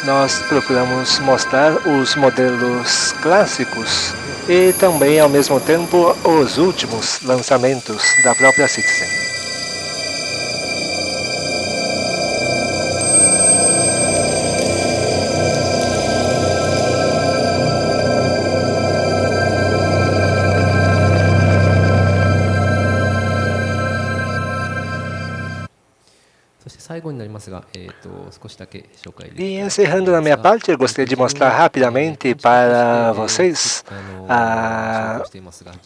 nós procuramos mostrar os modelos clássicos e também, ao mesmo tempo, os últimos lançamentos da própria Citizen. E encerrando na minha parte, eu gostaria de mostrar rapidamente para vocês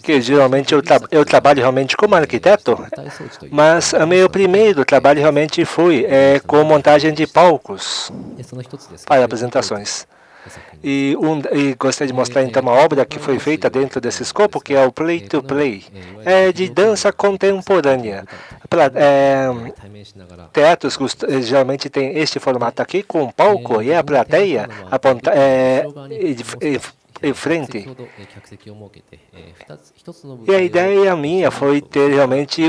que geralmente eu trabalho realmente como arquiteto, mas o meu primeiro trabalho realmente foi com montagem de palcos para apresentações. E gostaria de mostrar então uma obra que foi feita dentro desse escopo, que é o Play to Play, de dança contemporânea. Teatros geralmente têm este formato aqui, com um palco e a plateia em frente. E a ideia minha foi ter realmente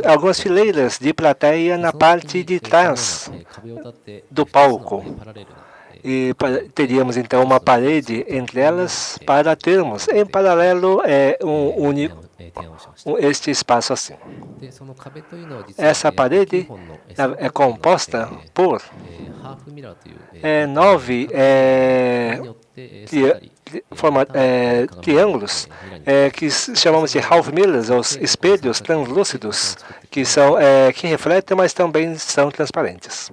algumas fileiras de plateia na parte de trás do palco. E teríamos então uma parede entre elas para termos em paralelo este espaço assim. Essa parede é composta por 9 triângulos que chamamos de half mirrors, ou espelhos translúcidos, que refletem, mas também são transparentes.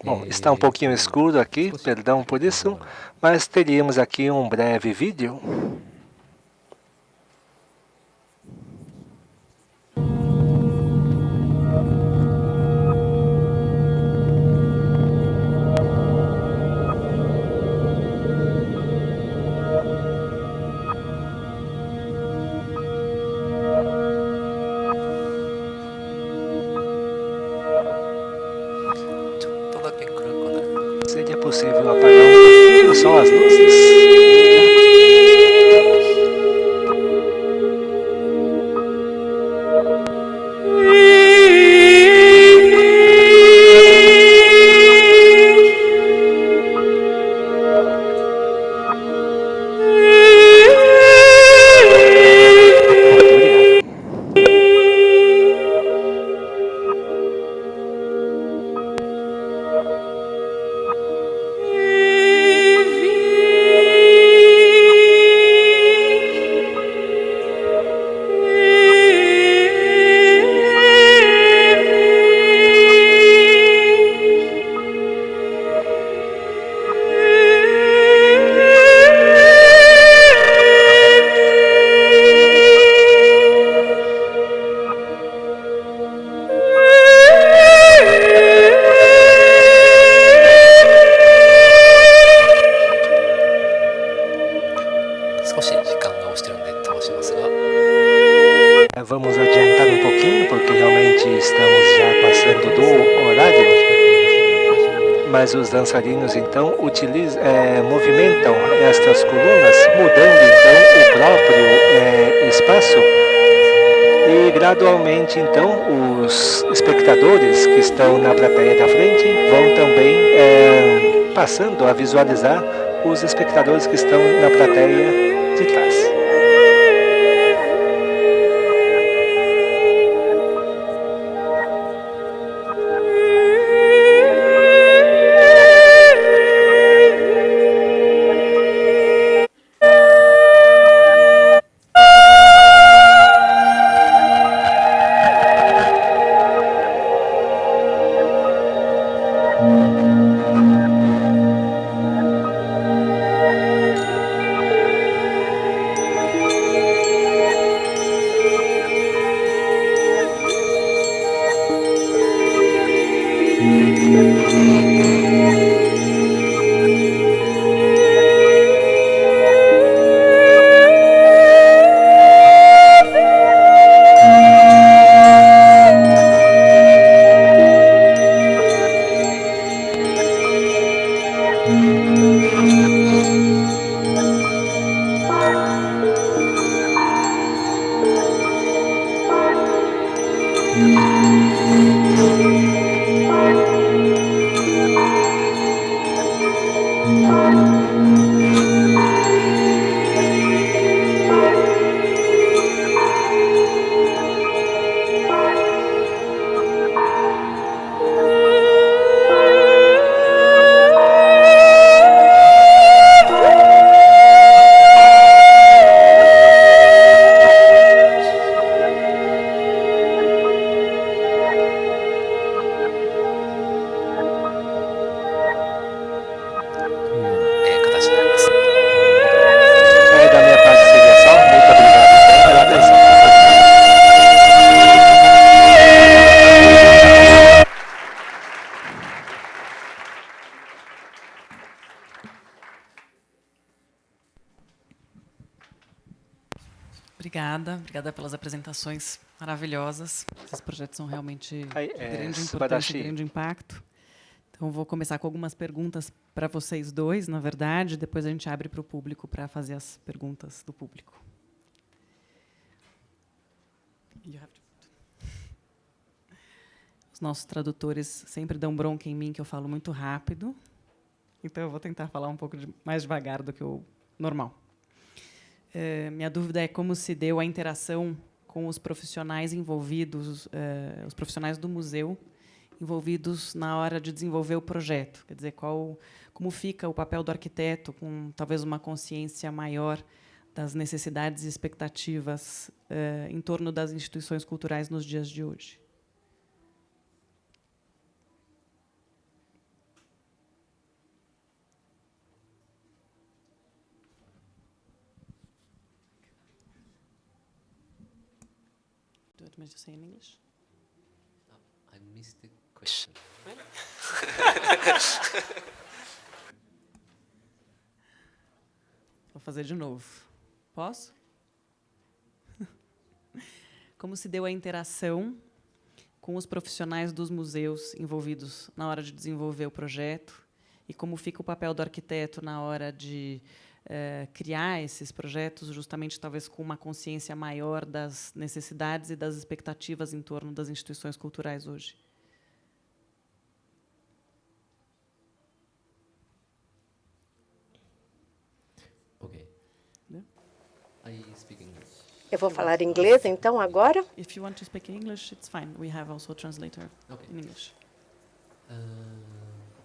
Bom, está um pouquinho escuro aqui, perdão por isso, mas teríamos aqui um breve vídeo. Seria possível apagar um pouquinho só as luzes? mas os dançarinos então movimentam estas colunas, mudando então o próprio espaço, e gradualmente então os espectadores que estão na plateia da frente vão também passando a visualizar os espectadores que estão na plateia de trás. Da minha parte seria só. Muito obrigado então, pela atenção. Obrigada pelas apresentações maravilhosas. Esses projetos são realmente de grande importância, Subarashi. grande impacto. Então, vou começar com algumas perguntas para vocês dois, na verdade, depois a gente abre para o público para fazer as perguntas do público. Os nossos tradutores sempre dão bronca em mim que eu falo muito rápido, então eu vou tentar falar um pouco mais devagar do que o normal. Minha dúvida é como se deu a interação com os profissionais envolvidos, os profissionais do museu, envolvidos na hora de desenvolver o projeto. Quer dizer, como fica o papel do arquiteto com talvez uma consciência maior das necessidades e expectativas em torno das instituições culturais nos dias de hoje. Do you want me to say in English? I missed the question. Vou fazer de novo. Posso? Como se deu a interação com os profissionais dos museus envolvidos na hora de desenvolver o projeto e como fica o papel do arquiteto na hora de criar esses projetos, justamente talvez com uma consciência maior das necessidades e das expectativas em torno das instituições culturais hoje. Okay. Yeah. I speak English. Eu vou falar inglês, então, agora. If you want to speak English, it's fine. We have also a translator in English.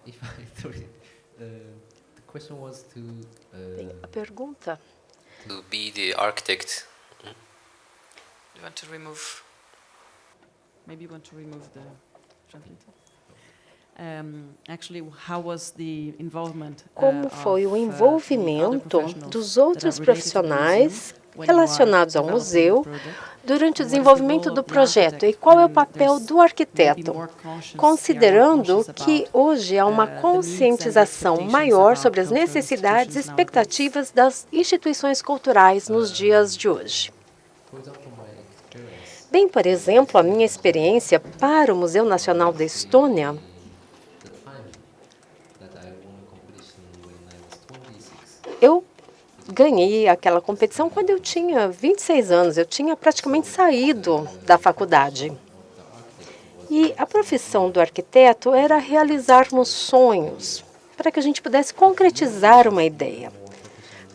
If I throw it, the question was to Bem, a pergunta. To be the architect. Do you want to remove? Maybe you want to remove the translator. Actually, how was the involvement? Como foi o envolvimento dos outros profissionais relacionados ao museu durante o desenvolvimento do projeto e qual é o papel do arquiteto, considerando que hoje há uma conscientização maior sobre as necessidades e expectativas das instituições culturais nos dias de hoje. Bem, por exemplo, a minha experiência para o Museu Nacional da Estônia Eu ganhei aquela competição quando eu tinha 26 anos. Eu tinha praticamente saído da faculdade. E a profissão do arquiteto era realizarmos sonhos, para que a gente pudesse concretizar uma ideia.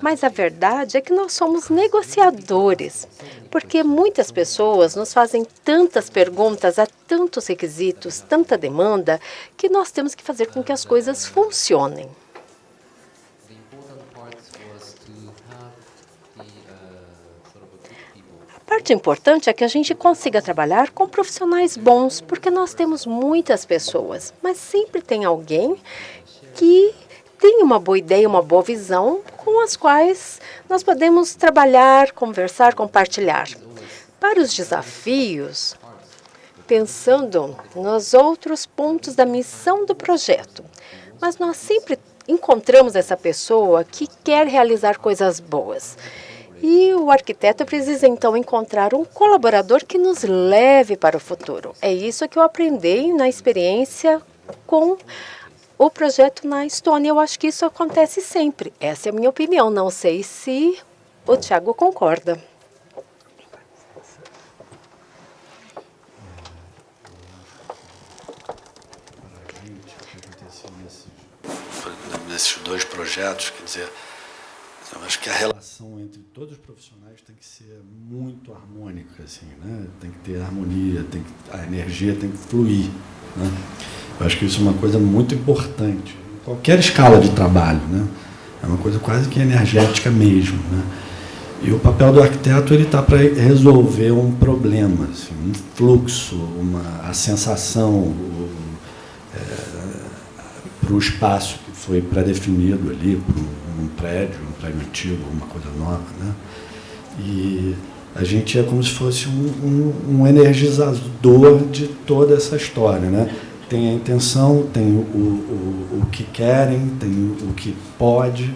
Mas a verdade é que nós somos negociadores, porque muitas pessoas nos fazem tantas perguntas, há tantos requisitos, tanta demanda, que nós temos que fazer com que as coisas funcionem. A parte importante é que a gente consiga trabalhar com profissionais bons, porque nós temos muitas pessoas, mas sempre tem alguém que tem uma boa ideia, uma boa visão, com as quais nós podemos trabalhar, conversar, compartilhar. Para os desafios, pensando nos outros pontos da missão do projeto, mas nós sempre encontramos essa pessoa que quer realizar coisas boas. E o arquiteto precisa, então, encontrar um colaborador que nos leve para o futuro. É isso que eu aprendi na experiência com o projeto na Estônia. Eu acho que isso acontece sempre. Essa é a minha opinião. Não sei se o Thiago concorda. Nesses dois projetos, quer dizer, eu acho que a relação entre todos os profissionais tem que ser muito harmônica, assim, né? Tem que ter harmonia, a energia tem que fluir, né? Eu acho que isso é uma coisa muito importante. Qualquer escala de trabalho, né? É uma coisa quase que energética mesmo, né? E o papel do arquiteto ele está para resolver um problema, assim, um fluxo, a sensação, para o espaço que foi pré-definido ali, para um prédio antigo, uma coisa nova, né? E a gente é como se fosse um energizador de toda essa história, né? Tem a intenção, tem o que querem, tem o que pode,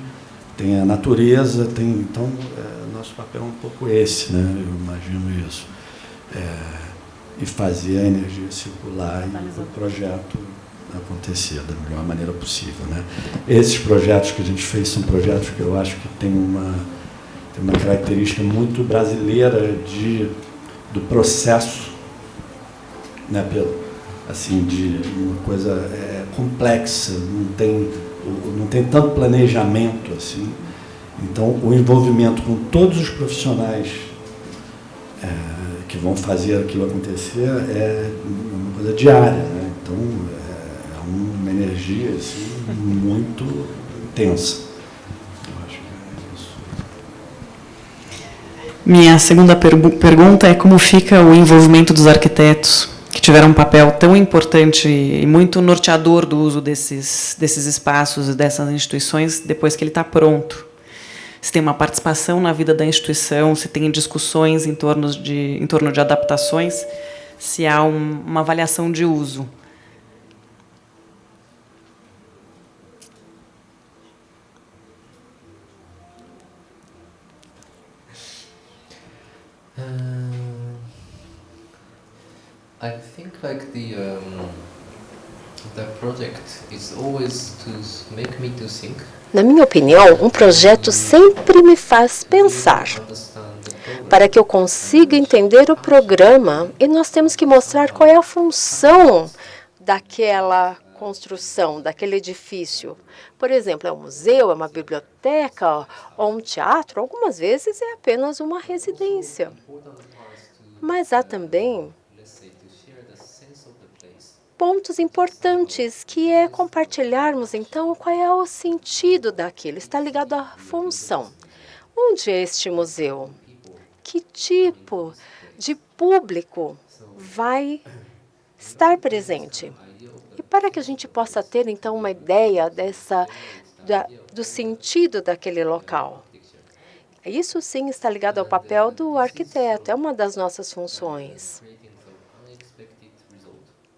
tem a natureza, então nosso papel é um pouco esse, né? Eu imagino isso, e fazer a energia circular e o projeto acontecer da melhor maneira possível, né? Esses projetos que a gente fez são projetos que eu acho que tem uma característica muito brasileira do processo, né, Pedro? Assim, de uma coisa complexa, não tem tanto planejamento assim. Então, o envolvimento com todos os profissionais que vão fazer aquilo acontecer é uma coisa diária, né? Então, uma energia assim, muito intensa. Eu acho que é isso. Minha segunda pergunta é como fica o envolvimento dos arquitetos, que tiveram um papel tão importante e muito norteador do uso desses espaços e dessas instituições depois que ele está pronto. Se tem uma participação na vida da instituição, se tem discussões em torno de adaptações, se há uma avaliação de uso. I think like the project is always to make me to think. Na minha opinião, um projeto sempre me faz pensar. Para que eu consiga entender o programa, e nós temos que mostrar qual é a função daquela construção, daquele edifício. Por exemplo, é um museu, é uma biblioteca, ou um teatro, algumas vezes é apenas uma residência. Mas há também pontos importantes, que é compartilharmos, então, qual é o sentido daquilo. Está ligado à função. Onde é este museu? Que tipo de público vai estar presente? E para que a gente possa ter, então, uma ideia do sentido daquele local. Isso, sim, está ligado ao papel do arquiteto. É uma das nossas funções.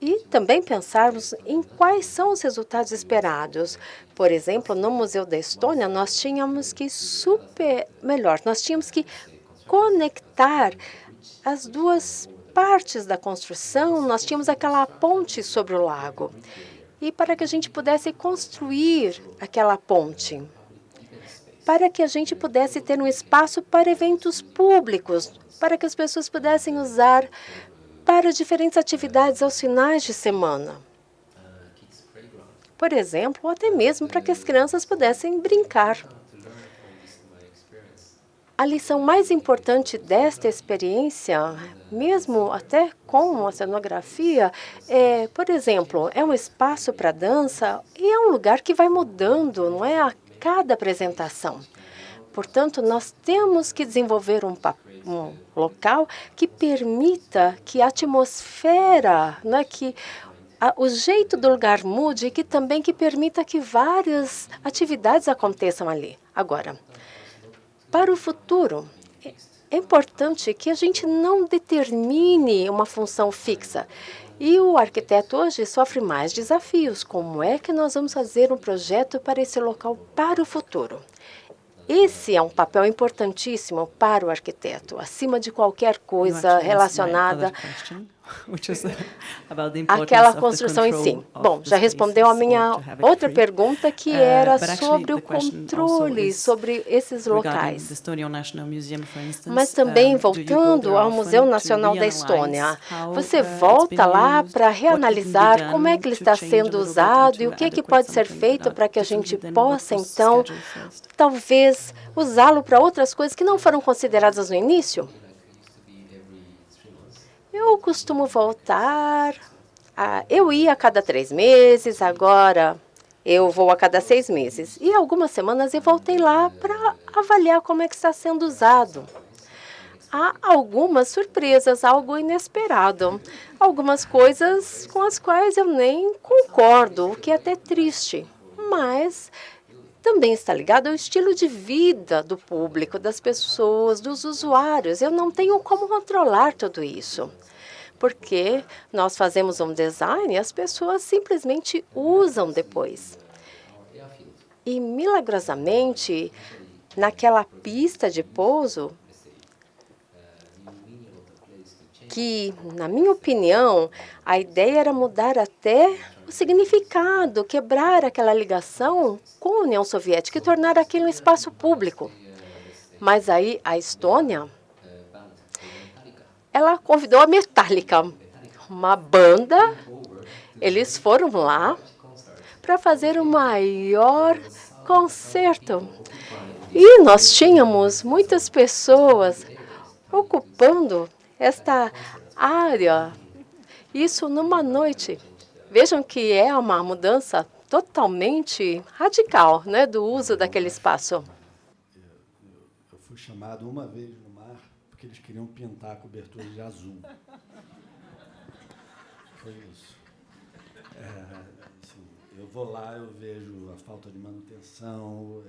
E também pensarmos em quais são os resultados esperados. Por exemplo, no Museu da Estônia, nós tínhamos que nós tínhamos que conectar as duas partes da construção. Nós tínhamos aquela ponte sobre o lago. E para que a gente pudesse construir aquela ponte, para que a gente pudesse ter um espaço para eventos públicos, para que as pessoas pudessem usar para diferentes atividades aos finais de semana. Por exemplo, ou até mesmo para que as crianças pudessem brincar. A lição mais importante desta experiência, mesmo até com a cenografia, por exemplo, é um espaço para dança e é um lugar que vai mudando, não é, a cada apresentação. Portanto, nós temos que desenvolver um local que permita que a atmosfera, não é, que o jeito do lugar mude e que também que permita que várias atividades aconteçam ali. Agora, para o futuro, é importante que a gente não determine uma função fixa. E o arquiteto hoje sofre mais desafios. Como é que nós vamos fazer um projeto para esse local para o futuro? Esse é um papel importantíssimo para o arquiteto, acima de qualquer coisa relacionada àquela construção em si. Bom, já respondeu a minha outra pergunta, que era sobre o controle sobre esses locais. Mas também, voltando ao Museu Nacional da Estônia, você volta lá para reanalisar como é que ele está sendo usado e o que é que pode ser feito para que a gente possa, então, talvez usá-lo para outras coisas que não foram consideradas no início? Eu costumo voltar. Eu ia a cada 3 meses, agora eu vou a cada 6 meses. E algumas semanas eu voltei lá para avaliar como é que está sendo usado. Há algumas surpresas, algo inesperado. Algumas coisas com as quais eu nem concordo, o que é até triste. Mas também está ligado ao estilo de vida do público, das pessoas, dos usuários. Eu não tenho como controlar tudo isso, porque nós fazemos um design e as pessoas simplesmente usam depois. E, milagrosamente, naquela pista de pouso, que, na minha opinião, a ideia era mudar até o significado, quebrar aquela ligação com a União Soviética e tornar aquilo um espaço público. Mas aí a Estônia, ela convidou a Metallica, uma banda. Eles foram lá para fazer o maior concerto. E nós tínhamos muitas pessoas ocupando esta área, isso numa noite. Vejam que é uma mudança totalmente radical, né, do uso daquele espaço. Eu fui chamado uma vez no mar porque eles queriam pintar a cobertura de azul. Foi isso. Assim, eu vou lá, eu vejo a falta de manutenção,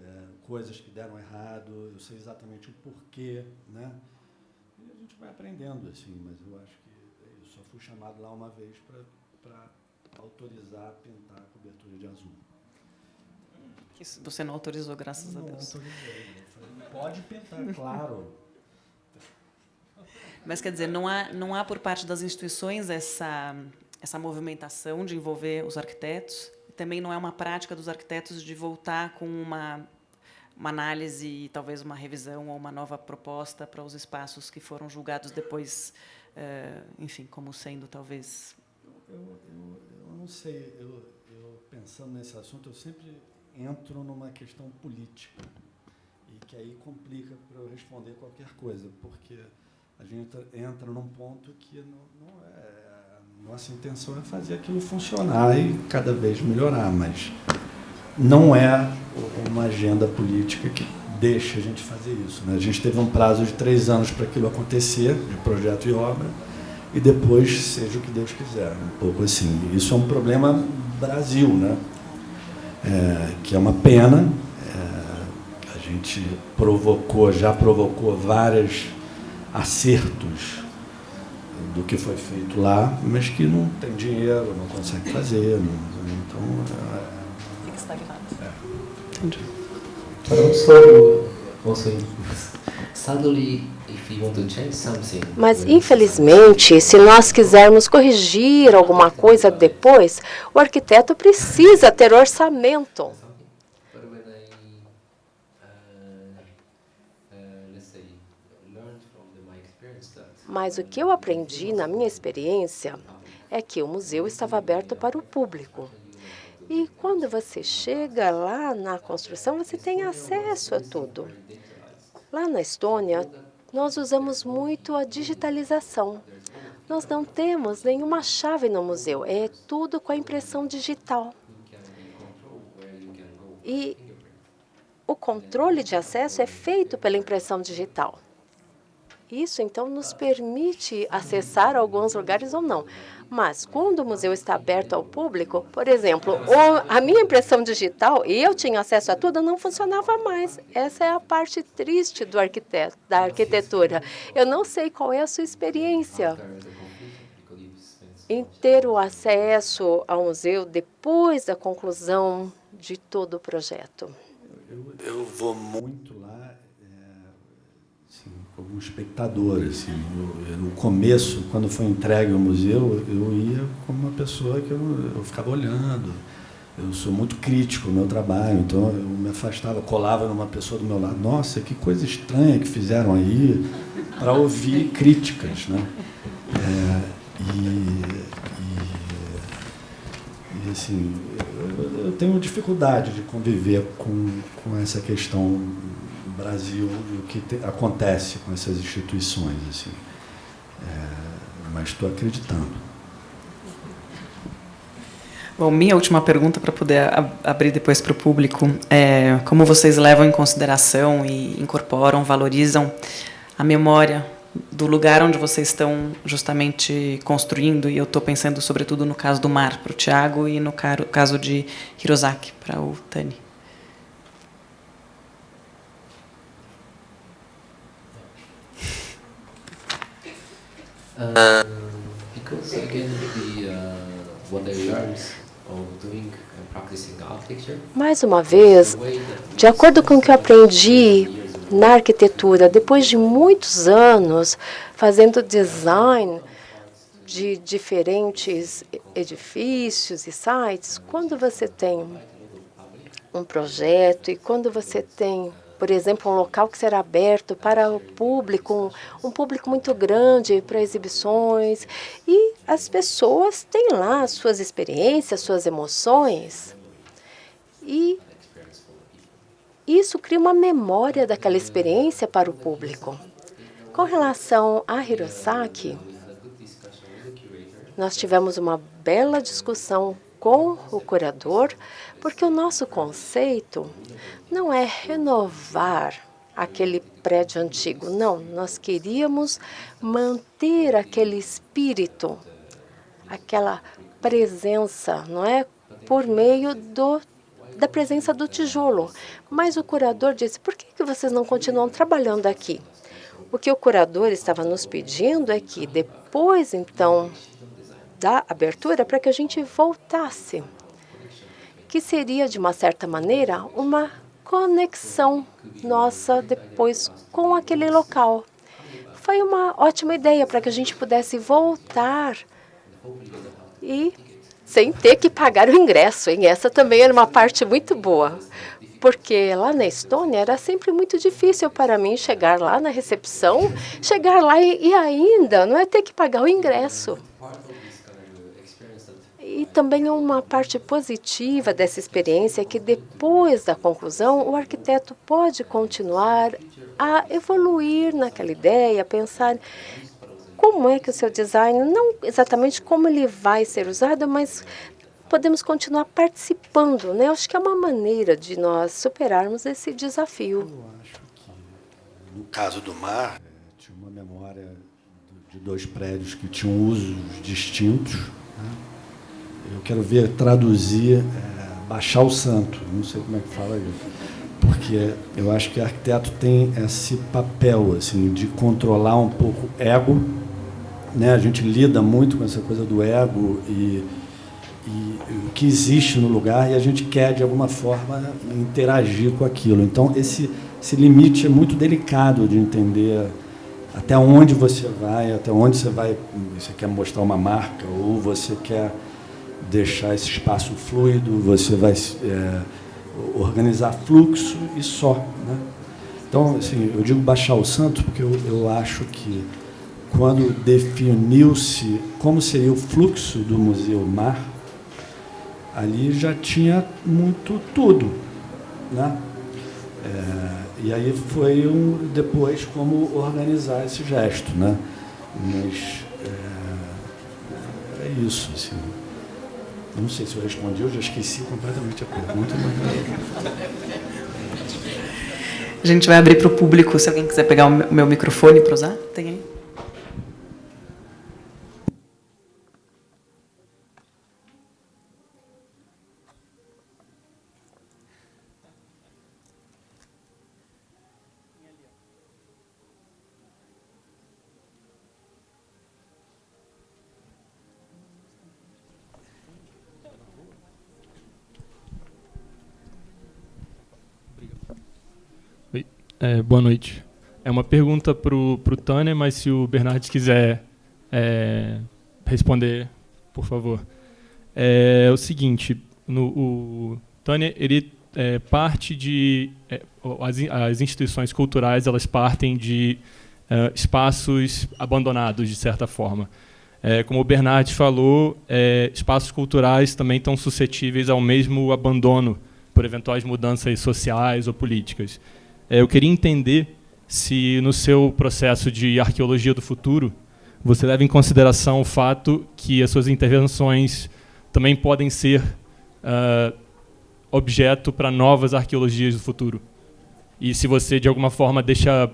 coisas que deram errado, eu sei exatamente o porquê, né? E a gente vai aprendendo, assim, mas eu acho que eu só fui chamado lá uma vez para autorizar a pintar a cobertura de azul. Você não autorizou, graças a Deus. Não autorizei. Eu falei, pode pintar, claro. Mas, quer dizer, não há por parte das instituições essa movimentação de envolver os arquitetos, e também não é uma prática dos arquitetos de voltar com uma análise, talvez uma revisão ou uma nova proposta para os espaços que foram julgados depois, enfim, como sendo talvez... Eu não sei, eu pensando nesse assunto, eu sempre entro numa questão política, e que aí complica para eu responder qualquer coisa, porque a gente entra num ponto que não é... Nossa intenção é fazer aquilo funcionar e cada vez melhorar, mas não é uma agenda política que deixa a gente fazer isso, né? A gente teve um prazo de 3 anos para aquilo acontecer, de projeto e obra, e depois seja o que Deus quiser, um pouco assim. Isso é um problema Brasil, né? Que é uma pena. A gente já provocou vários acertos do que foi feito lá, mas que não tem dinheiro, não consegue fazer. Então, fica estagnado. Entendi. But also, suddenly, if you want to change something, mas, infelizmente, se nós quisermos corrigir alguma coisa depois, o arquiteto precisa ter orçamento. but when I Mas o que eu aprendi na minha experiência é que o museu estava aberto para o público. E quando você chega lá na construção, você tem acesso a tudo. Lá na Estônia, nós usamos muito a digitalização. Nós não temos nenhuma chave no museu, é tudo com a impressão digital. E o controle de acesso é feito pela impressão digital. Isso, então, nos permite acessar alguns lugares ou não. Mas, quando o museu está aberto ao público, por exemplo, a minha impressão digital, e eu tinha acesso a tudo, não funcionava mais. Essa é a parte triste da arquitetura. Eu não sei qual é a sua experiência em ter o acesso ao museu depois da conclusão de todo o projeto. Eu vou muito lá assim, como espectador. Assim, no começo, quando foi entregue ao museu, eu ia como uma pessoa que eu ficava olhando. Eu sou muito crítico no meu trabalho, então eu me afastava, colava numa pessoa do meu lado. Nossa, que coisa estranha que fizeram aí, para ouvir críticas, né? E assim, eu tenho dificuldade de conviver com essa questão no Brasil, do que acontece com essas instituições, assim. Mas estou acreditando. Bom, minha última pergunta, para poder abrir depois para o público, é como vocês levam em consideração e incorporam, valorizam a memória do lugar onde vocês estão justamente construindo, e eu estou pensando sobretudo no caso do mar, para o Tiago, e no caso de Hirosaki, para o Tani. Because again, what I learned of doing and practicing architecture. Mais uma vez, de acordo com o que eu aprendi na arquitetura, depois de muitos anos fazendo design de diferentes edifícios e sites, quando você tem um projeto e quando você tem, por exemplo, um local que será aberto para o público, um público muito grande para exibições, e as pessoas têm lá suas experiências, suas emoções, e isso cria uma memória daquela experiência para o público. Com relação a Hirosaki, nós tivemos uma bela discussão com o curador, porque o nosso conceito não é renovar aquele prédio antigo, não. Nós queríamos manter aquele espírito, aquela presença, não é? Por meio da presença do tijolo. Mas o curador disse, por que vocês não continuam trabalhando aqui? O que o curador estava nos pedindo é que depois, então, da abertura, para que a gente voltasse, que seria, de uma certa maneira, uma conexão nossa depois com aquele local. Foi uma ótima ideia para que a gente pudesse voltar e sem ter que pagar o ingresso, hein? Essa também era uma parte muito boa, porque lá na Estônia era sempre muito difícil para mim chegar lá na recepção, chegar lá e ainda não é ter que pagar o ingresso. E também uma parte positiva dessa experiência é que depois da conclusão, o arquiteto pode continuar a evoluir naquela ideia, pensar como é que o seu design, não exatamente como ele vai ser usado, mas podemos continuar participando, né? Acho que é uma maneira de nós superarmos esse desafio. Eu acho que, no caso do mar, tinha uma memória de dois prédios que tinham usos distintos, né? Eu quero ver traduzir, baixar o santo, não sei como é que fala isso, porque eu acho que o arquiteto tem esse papel assim, de controlar um pouco o ego, né? A gente lida muito com essa coisa do ego e o que existe no lugar, e a gente quer, de alguma forma, interagir com aquilo. Então, esse limite é muito delicado de entender até onde você vai, você quer mostrar uma marca, ou você quer deixar esse espaço fluido, você vai organizar fluxo e só, né? Então, assim, eu digo baixar o santo porque eu acho que quando definiu-se como seria o fluxo do Museu Mar, ali já tinha muito tudo, né? E aí foi depois como organizar esse gesto, né? Mas é isso, assim. Eu não sei se eu respondi, eu já esqueci completamente a pergunta. A gente vai abrir para o público, se alguém quiser pegar o meu microfone para usar. Tem aí? Boa noite. É uma pergunta para o Tânia, mas se o Bernardes quiser responder, por favor. É o seguinte, o Tânia, ele parte de... as instituições culturais, elas partem de espaços abandonados, de certa forma. Como o Bernardes falou, espaços culturais também estão suscetíveis ao mesmo abandono por eventuais mudanças sociais ou políticas. Eu queria entender se, no seu processo de arqueologia do futuro, você leva em consideração o fato que as suas intervenções também podem ser objeto para novas arqueologias do futuro. E se você, de alguma forma, deixa,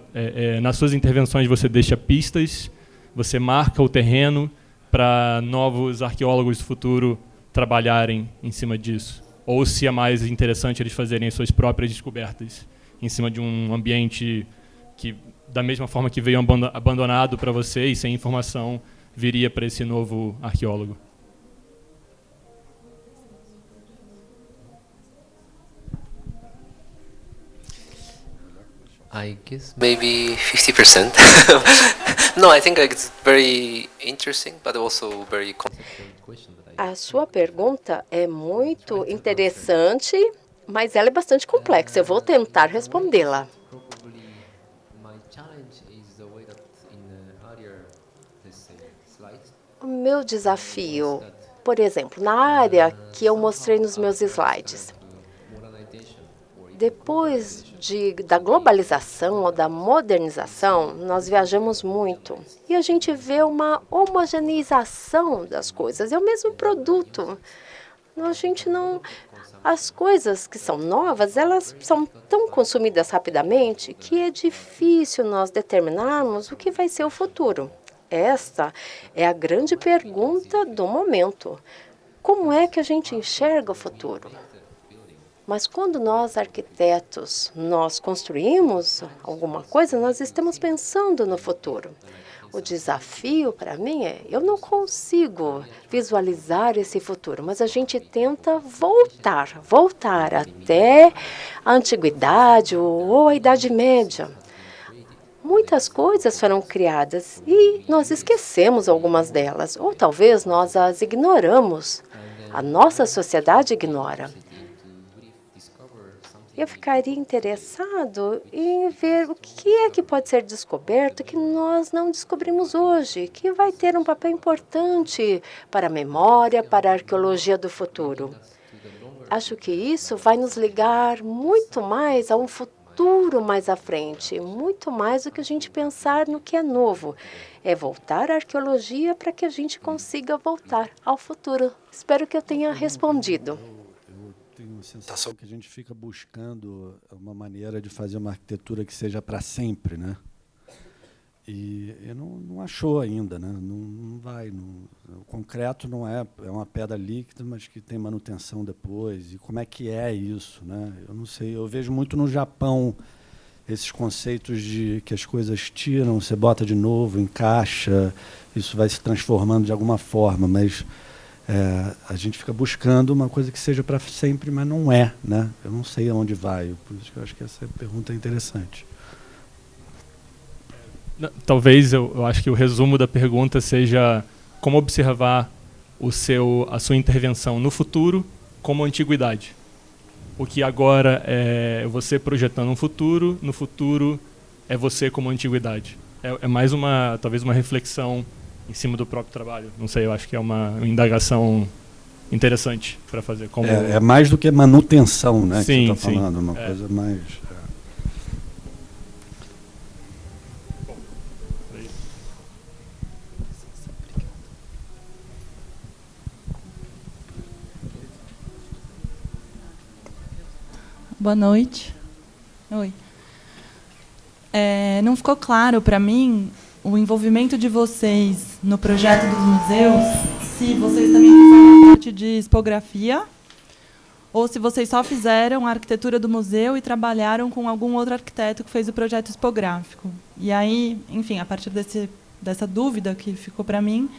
nas suas intervenções, você deixa pistas, você marca o terreno para novos arqueólogos do futuro trabalharem em cima disso. Ou se é mais interessante eles fazerem as suas próprias descobertas em cima de um ambiente que, da mesma forma que veio abandonado para você e sem informação, viria para esse novo arqueólogo. I guess maybe 50%. No, I think it's very interesting, but also very question. A sua pergunta é muito interessante, mas ela é bastante complexa. Eu vou tentar respondê-la. O meu desafio, por exemplo, na área que eu mostrei nos meus slides, depois da globalização ou da modernização, nós viajamos muito e a gente vê uma homogeneização das coisas. É o mesmo produto. A gente não... As coisas que são novas, elas são tão consumidas rapidamente que é difícil nós determinarmos o que vai ser o futuro. Esta é a grande pergunta do momento. Como é que a gente enxerga o futuro? Mas quando nós, arquitetos, nós construímos alguma coisa, nós estamos pensando no futuro. O desafio para mim eu não consigo visualizar esse futuro, mas a gente tenta voltar até a antiguidade ou a Idade Média. Muitas coisas foram criadas e nós esquecemos algumas delas, ou talvez nós as ignoramos. A nossa sociedade ignora. Eu ficaria interessado em ver o que é que pode ser descoberto que nós não descobrimos hoje, que vai ter um papel importante para a memória, para a arqueologia do futuro. Acho que isso vai nos ligar muito mais a um futuro mais à frente, muito mais do que a gente pensar no que é novo. É voltar à arqueologia para que a gente consiga voltar ao futuro. Espero que eu tenha respondido. Tenho a sensação que a gente fica buscando uma maneira de fazer uma arquitetura que seja para sempre, né? E não achou ainda, né? Não vai. O concreto não é uma pedra líquida, mas que tem manutenção depois. E como é que é isso, né? Eu não sei. Eu vejo muito no Japão esses conceitos de que as coisas tiram, você bota de novo, encaixa, isso vai se transformando de alguma forma, mas a gente fica buscando uma coisa que seja para sempre, mas não é, né? Eu não sei aonde vai, por isso que eu acho que essa pergunta é interessante. Talvez eu acho que o resumo da pergunta seja como observar a sua intervenção no futuro como antiguidade. O que agora é você projetando um futuro, no futuro é você como antiguidade. é mais talvez uma reflexão em cima do próprio trabalho. Não sei, eu acho que é uma indagação interessante para fazer. Como... É mais do que manutenção, né? Sim, que você está falando, uma coisa mais... Boa noite. Oi. Não ficou claro para mim o envolvimento de vocês no projeto dos museus, se vocês também fizeram parte de expografia ou se vocês só fizeram a arquitetura do museu e trabalharam com algum outro arquiteto que fez o projeto expográfico. E aí, enfim, a partir dessa dúvida que ficou para mim,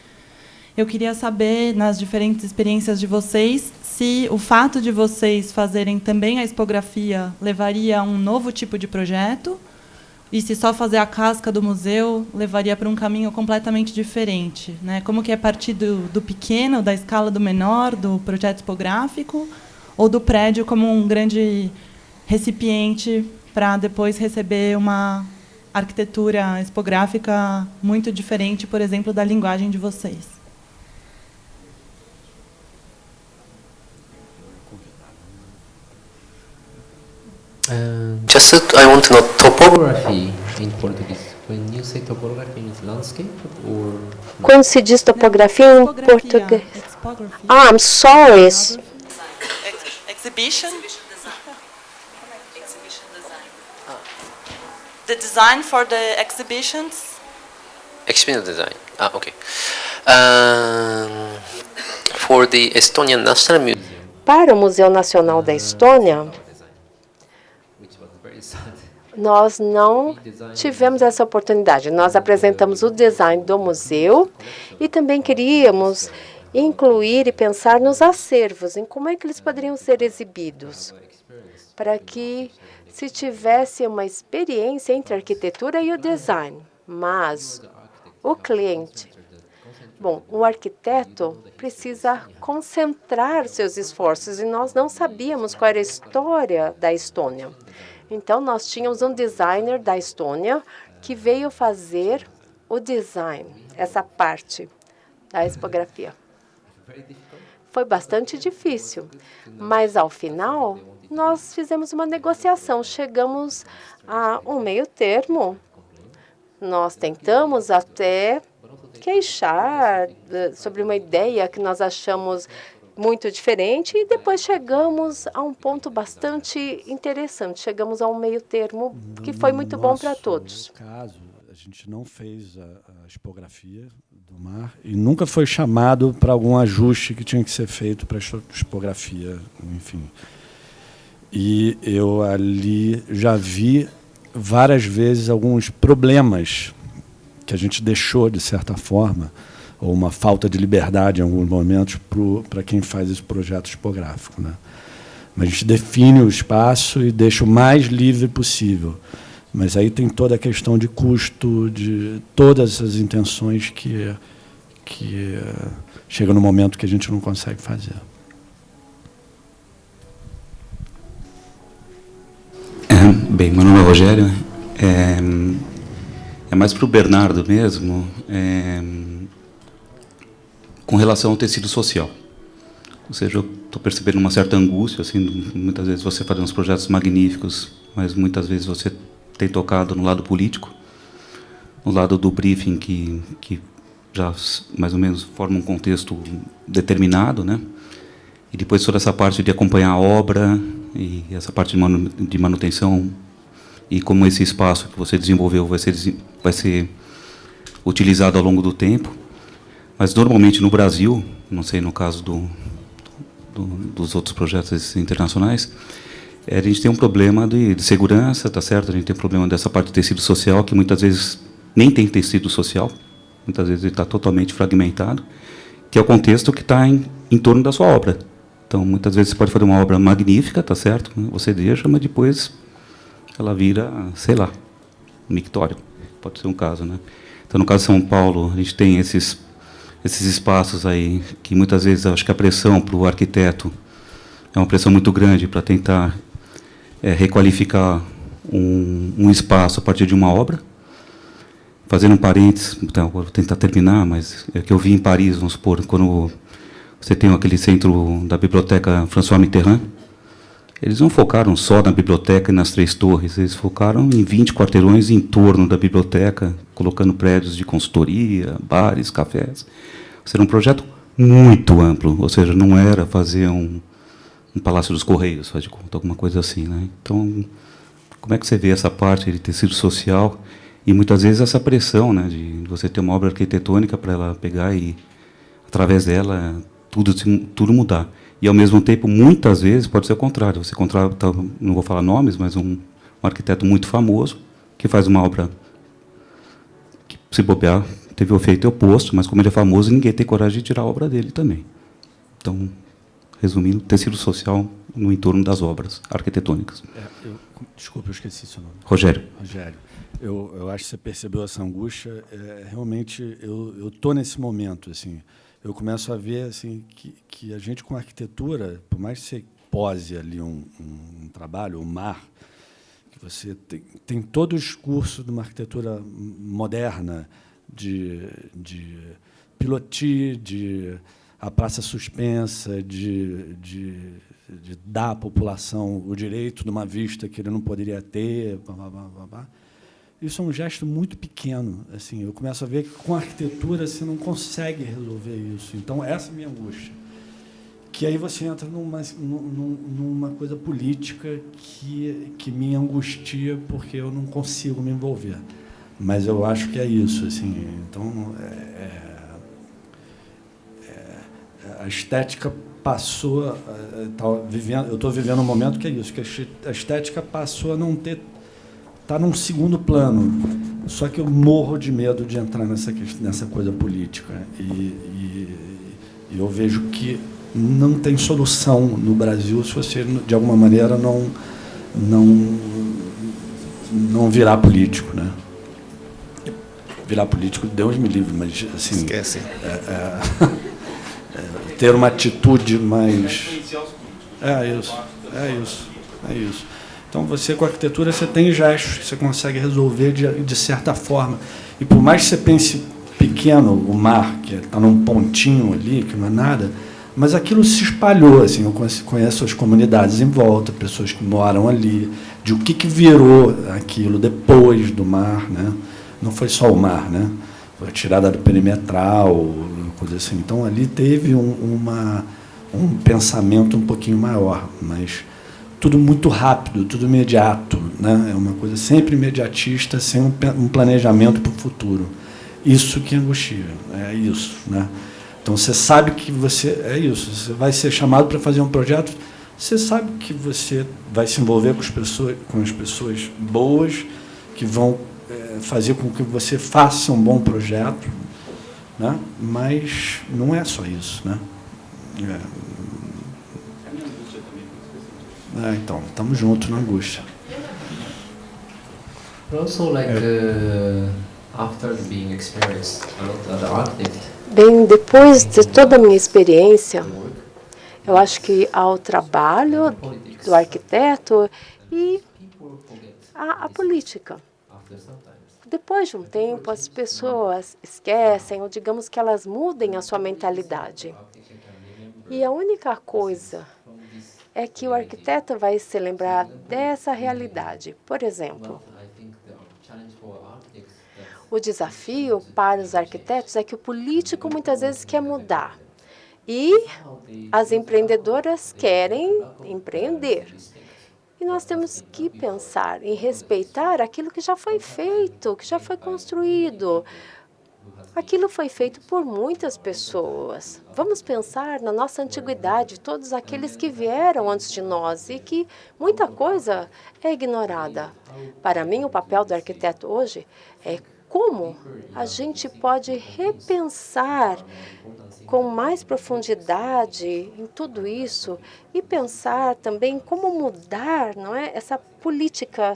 eu queria saber, nas diferentes experiências de vocês, se o fato de vocês fazerem também a expografia levaria a um novo tipo de projeto e se só fazer a casca do museu levaria para um caminho completamente diferente, né? Como que é partir do pequeno, da escala do menor, do projeto expográfico, ou do prédio como um grande recipiente para depois receber uma arquitetura expográfica muito diferente, por exemplo, da linguagem de vocês? Just I want to know topography in Portuguese. When you say topography, means landscape or? Quando se diz topografia em português. Ah, I'm sorry. Exhibition. The design for the exhibitions. Exhibition design. Ah, okay. For the Estonian National Museum. Para o Museu Nacional da Estônia, nós não tivemos essa oportunidade. Nós apresentamos o design do museu e também queríamos incluir e pensar nos acervos, em como é que eles poderiam ser exibidos, para que se tivesse uma experiência entre a arquitetura e o design. Mas o cliente, o arquiteto precisa concentrar seus esforços e nós não sabíamos qual era a história da Estônia. Então, nós tínhamos um designer da Estônia que veio fazer o design, essa parte da expografia. Foi bastante difícil, mas, ao final, nós fizemos uma negociação, chegamos a um meio termo. Nós tentamos até queixar sobre uma ideia que nós achamos muito diferente e depois chegamos a um ponto bastante interessante. Chegamos a um meio termo que foi muito bom para todos. No caso, a gente não fez a expografia do mar e nunca foi chamado para algum ajuste que tinha que ser feito para a expografia, enfim. E eu ali já vi várias vezes alguns problemas que a gente deixou, de certa forma, ou uma falta de liberdade em alguns momentos para quem faz esse projeto expográfico, né? Mas a gente define o espaço e deixa o mais livre possível. Mas aí tem toda a questão de custo, de todas essas intenções que chega no momento que a gente não consegue fazer. Bem, meu nome é Rogério. É mais para o Bernardo mesmo. Com relação ao tecido social. Ou seja, eu estou percebendo uma certa angústia, assim, muitas vezes você faz uns projetos magníficos, mas muitas vezes você tem tocado no lado político, no lado do briefing que já mais ou menos forma um contexto determinado, né? E depois toda essa parte de acompanhar a obra e essa parte de manutenção e como esse espaço que você desenvolveu vai ser utilizado ao longo do tempo. Mas, normalmente, no Brasil, não sei no caso dos outros projetos internacionais, a gente tem um problema de segurança, tá certo? A gente tem um problema dessa parte de tecido social, que muitas vezes nem tem tecido social, muitas vezes ele está totalmente fragmentado, que é o contexto que está em torno da sua obra. Então, muitas vezes você pode fazer uma obra magnífica, tá certo? Você deixa, mas depois ela vira, sei lá, um mictório. Pode ser um caso, né? Então, no caso de São Paulo, a gente tem esses espaços aí, que muitas vezes acho que a pressão para o arquiteto é uma pressão muito grande para tentar requalificar um espaço a partir de uma obra. fazendo um parênteses, então, vou tentar terminar, mas é que eu vi em Paris, vamos supor, quando você tem aquele centro da biblioteca François Mitterrand, eles não focaram só na biblioteca e nas 3 torres, eles focaram em 20 quarteirões em torno da biblioteca, colocando prédios de consultoria, bares, cafés. Era um projeto muito amplo, ou seja, não era fazer um Palácio dos Correios, faz de conta, alguma coisa assim, né? Então, como é que você vê essa parte de tecido social e, muitas vezes, essa pressão, né, de você ter uma obra arquitetônica para ela pegar e, através dela, tudo mudar. E, ao mesmo tempo, muitas vezes, pode ser o contrário. Você contrata, não vou falar nomes, mas um arquiteto muito famoso, que faz uma obra que, se bobear, teve o efeito oposto, mas como ele é famoso, ninguém tem coragem de tirar a obra dele também. Então, resumindo, tecido social no entorno das obras arquitetônicas. Desculpa, eu esqueci seu nome. Rogério. Rogério. Eu acho que você percebeu essa angústia. Realmente, eu estou nesse momento, assim. Eu começo a ver assim que a gente com arquitetura, por mais que você pose ali um trabalho, o mar, que você tem todos os cursos de uma arquitetura moderna, de pilotis, de a praça suspensa, de dar à população o direito de uma vista que ele não poderia ter, blá, blá, blá, blá, blá. Isso é um gesto muito pequeno. Assim, eu começo a ver que, com a arquitetura, você não consegue resolver isso. Então, essa é a minha angústia. Que aí você entra numa coisa política que me angustia, porque eu não consigo me envolver. Mas eu acho que é isso. Assim, então, a estética passou... eu estou vivendo um momento que é isso, que a estética passou a não ter... Está num segundo plano, só que eu morro de medo de entrar nessa coisa política. E eu vejo que não tem solução no Brasil se você, de alguma maneira, não virar político, né? Virar político, Deus me livre, mas assim, esquece. Ter uma atitude mais... É isso. Então, você, com a arquitetura, você tem gestos que você consegue resolver de certa forma. E, por mais que você pense pequeno, o mar, que está num pontinho ali, que não é nada, mas aquilo se espalhou. Assim, eu conheço as comunidades em volta, pessoas que moram ali, de o que virou aquilo depois do mar, né? Não foi só o mar, né? Foi a tirada do perimetral, coisa assim. Então, ali teve um pensamento um pouquinho maior, mas... tudo muito rápido, tudo imediato, né? É uma coisa sempre imediatista, sem um planejamento para o futuro. Isso que angustia, é isso, né? Então, você sabe que é isso, você vai ser chamado para fazer um projeto, você sabe que você vai se envolver com as pessoas boas, que vão fazer com que você faça um bom projeto, né? Mas não é só isso, né? Então, estamos juntos na angústia. Also, after being experienced as an architect. Bem, depois de toda a minha experiência, eu acho que ao trabalho do arquiteto e a política. Depois de um tempo, as pessoas esquecem, ou digamos que elas mudem a sua mentalidade. E a única coisa é que o arquiteto vai se lembrar dessa realidade. Por exemplo, o desafio para os arquitetos é que o político muitas vezes quer mudar e as empreendedoras querem empreender. E nós temos que pensar em respeitar aquilo que já foi feito, que já foi construído. Aquilo foi feito por muitas pessoas. Vamos pensar na nossa antiguidade, todos aqueles que vieram antes de nós e que muita coisa é ignorada. Para mim, o papel do arquiteto hoje é como a gente pode repensar com mais profundidade em tudo isso e pensar também como mudar, não é, essa política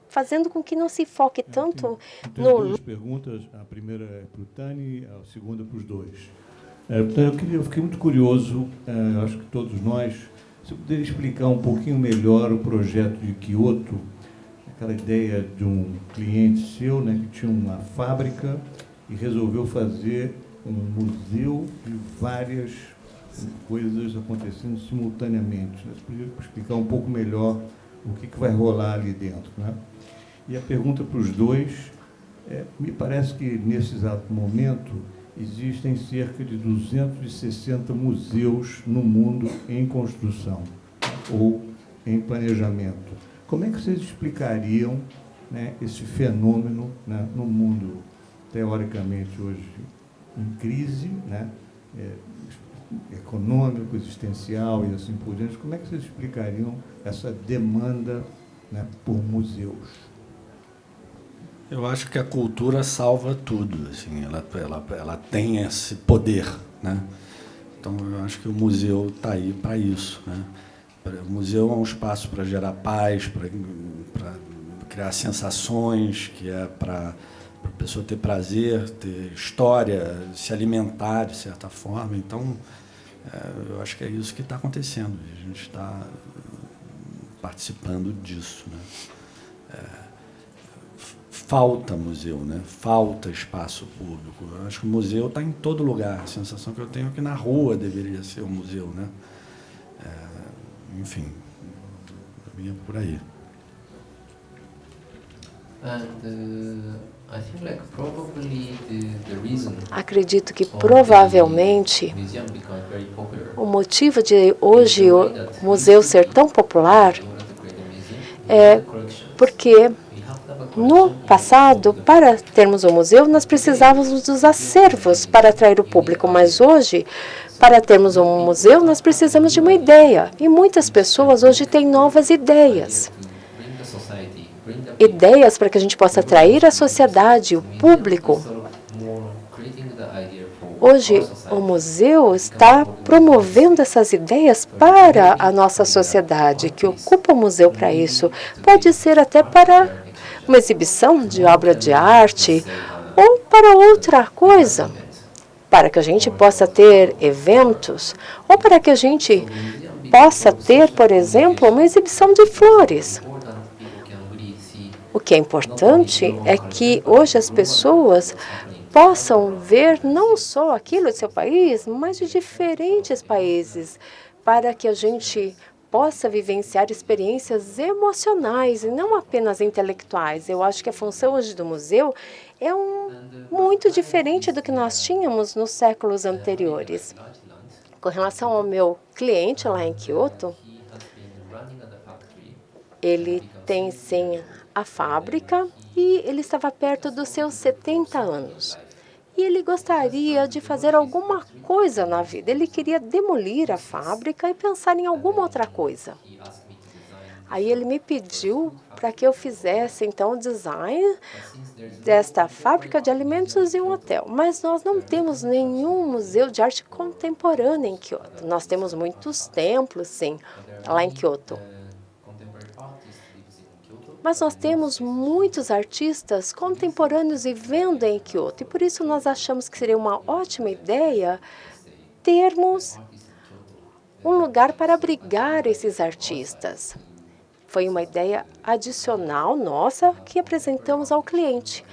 fazendo com que não se foque tanto no... Duas perguntas, a primeira é para o Tani, a segunda para os dois. Eu fiquei muito curioso, acho que todos nós, se eu puder explicar um pouquinho melhor o projeto de Kyoto, aquela ideia de um cliente seu, né, que tinha uma fábrica e resolveu fazer um museu de várias coisas acontecendo simultaneamente. Você podia explicar um pouco melhor o que vai rolar ali dentro, né? E a pergunta para os dois, me parece que, nesse exato momento, existem cerca de 260 museus no mundo em construção ou em planejamento. Como é que vocês explicariam, né, esse fenômeno, né, no mundo, teoricamente, hoje em crise, né, econômico, existencial e assim por diante? Como é que vocês explicariam essa demanda, né, por museus? Eu acho que a cultura salva tudo, assim, ela tem esse poder, né? Então, eu acho que o museu está aí para isso, né? O museu é um espaço para gerar paz, para criar sensações, que é para a pessoa ter prazer, ter história, se alimentar de certa forma. Então, eu acho que é isso que está acontecendo. A gente está participando disso, né? Falta museu, né? Falta espaço público. Eu acho que o museu está em todo lugar. A sensação que eu tenho é que na rua deveria ser o museu, né? Enfim, é por aí. Acredito que provavelmente o motivo de hoje o museu ser tão popular é porque no passado, para termos um museu, nós precisávamos dos acervos para atrair o público, mas hoje, para termos um museu, nós precisamos de uma ideia. E muitas pessoas hoje têm novas ideias. Ideias para que a gente possa atrair a sociedade, o público. Hoje, o museu está promovendo essas ideias para a nossa sociedade, que ocupa o museu para isso. Pode ser até para uma exibição de obra de arte ou para outra coisa, para que a gente possa ter eventos ou para que a gente possa ter, por exemplo, uma exibição de flores. O que é importante é que hoje as pessoas possam ver não só aquilo de seu país, mas de diferentes países, para que a gente possa vivenciar experiências emocionais e não apenas intelectuais. Eu acho que a função hoje do museu é muito diferente do que nós tínhamos nos séculos anteriores. Com relação ao meu cliente lá em Kyoto, ele tem, sim, a fábrica e ele estava perto dos seus 70 anos. E ele gostaria de fazer alguma coisa na vida. Ele queria demolir a fábrica e pensar em alguma outra coisa. Aí ele me pediu para que eu fizesse, então, o design desta fábrica de alimentos e um hotel. Mas nós não temos nenhum museu de arte contemporânea em Kyoto. Nós temos muitos templos, sim, lá em Kyoto. Mas nós temos muitos artistas contemporâneos vivendo em Kyoto. E por isso nós achamos que seria uma ótima ideia termos um lugar para abrigar esses artistas. Foi uma ideia adicional nossa que apresentamos ao cliente.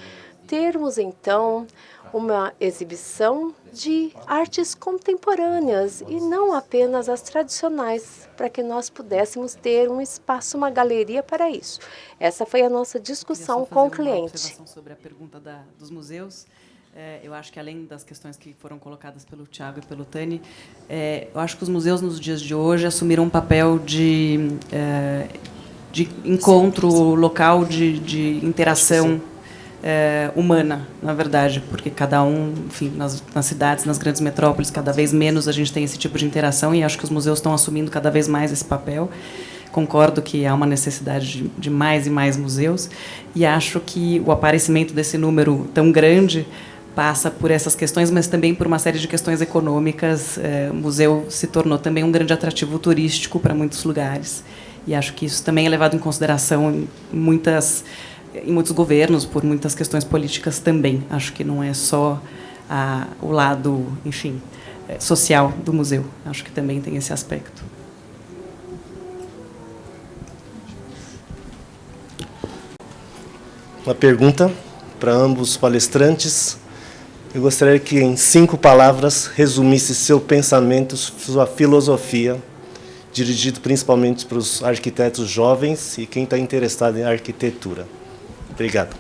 Termos, então, uma exibição de artes contemporâneas e não apenas as tradicionais, para que nós pudéssemos ter um espaço, uma galeria para isso. Essa foi a nossa discussão com o cliente. Sobre a pergunta dos museus, eu acho que, além das questões que foram colocadas pelo Thiago e pelo Tani, eu acho que os museus, nos dias de hoje, assumiram um papel de encontro local, de interação humana, na verdade, porque cada um, enfim, nas cidades, nas grandes metrópoles, cada vez menos a gente tem esse tipo de interação, e acho que os museus estão assumindo cada vez mais esse papel. Concordo que há uma necessidade de mais e mais museus, e acho que o aparecimento desse número tão grande passa por essas questões, mas também por uma série de questões econômicas. O museu se tornou também um grande atrativo turístico para muitos lugares, e acho que isso também é levado em consideração em muitos governos, por muitas questões políticas também. Acho que não é só o lado, enfim, social do museu. Acho que também tem esse aspecto. uma pergunta para ambos os palestrantes. Eu gostaria que, em 5 palavras, resumisse seu pensamento, sua filosofia, dirigido principalmente para os arquitetos jovens e quem está interessado em arquitetura. Obrigado.